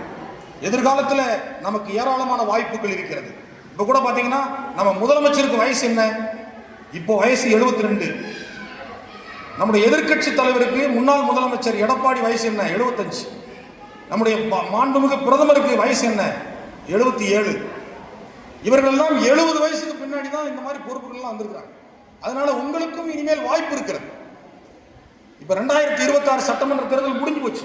எதிர்காலத்தில் நமக்கு ஏராளமான வாய்ப்புகள் இருக்கிறது. இப்போ கூட பார்த்தீங்கன்னா, நம்ம முதலமைச்சருக்கு வயசு என்ன? இப்போ வயசு 72. நம்முடைய எதிர்க்கட்சி தலைவருக்கு முன்னாள் முதலமைச்சர் எடப்பாடி வயசு என்ன? 75. நம்முடைய மாண்புமிகு பிரதமருக்கு வயசு என்ன? 77. இவர்கள் எல்லாம் 70 வயசுக்கு பின்னாடி தான் இந்த மாதிரி பொறுப்புகள்லாம் வந்திருக்கிறாங்க. அதனால உங்களுக்கும் இனிமேல் வாய்ப்பு இருக்கிறது. இப்ப 2026 சட்டமன்ற தேர்தல் முடிஞ்சு போச்சு.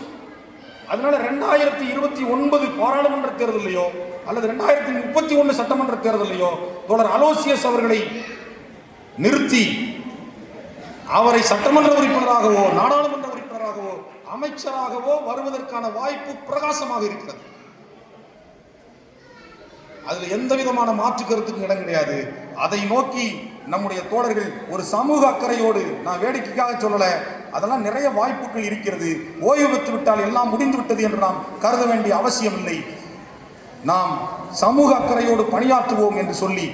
அதனால 2029 பாராளுமன்ற தேர்தலையோ அல்லது 2031 சட்டமன்ற தேர்தலையோ தோழர் அலோசியஸ் அவர்களை நிறுத்தி அவரை சட்டமன்ற உறுப்பினராகவோ, நாடாளுமன்ற உறுப்பினராகவோ, அமைச்சராகவோ வருவதற்கான வாய்ப்பு பிரகாசமாக இருக்கிறது. அதுல எந்த விதமான மாற்று கருத்துக்கும் இடம் கிடையாது. அதை நோக்கி நம்முடைய தோழர்கள் ஒரு சமூக அக்கறையோடு, நான் வேடிக்கைக்காக சொல்லல, அதெல்லாம் நிறைய வாய்ப்புகள் இருக்கிறது. ஓய்வு பெற்று விட்டால் எல்லாம் முடிந்து விட்டது என்று நாம் கருத வேண்டிய அவசியம் இல்லை. நாம் சமூக அக்கறையோடு பணியாற்றுவோம் என்று சொல்லி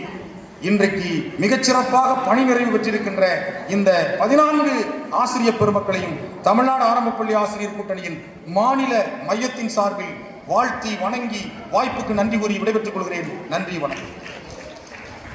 இன்றைக்கு மிகச்சிறப்பாக பணி நிறைவு பெற்றிருக்கின்ற இந்த 14 ஆசிரியர் பெருமக்களையும் தமிழ்நாடு ஆரம்பப்பள்ளி ஆசிரியர் கூட்டணியின் மாநில மையத்தின் சார்பில் வாழ்த்தி வணங்கி வாய்ப்புக்கு நன்றி கூறி விடைபெற்றுக் கொள்கிறேன். நன்றி, வணக்கம்.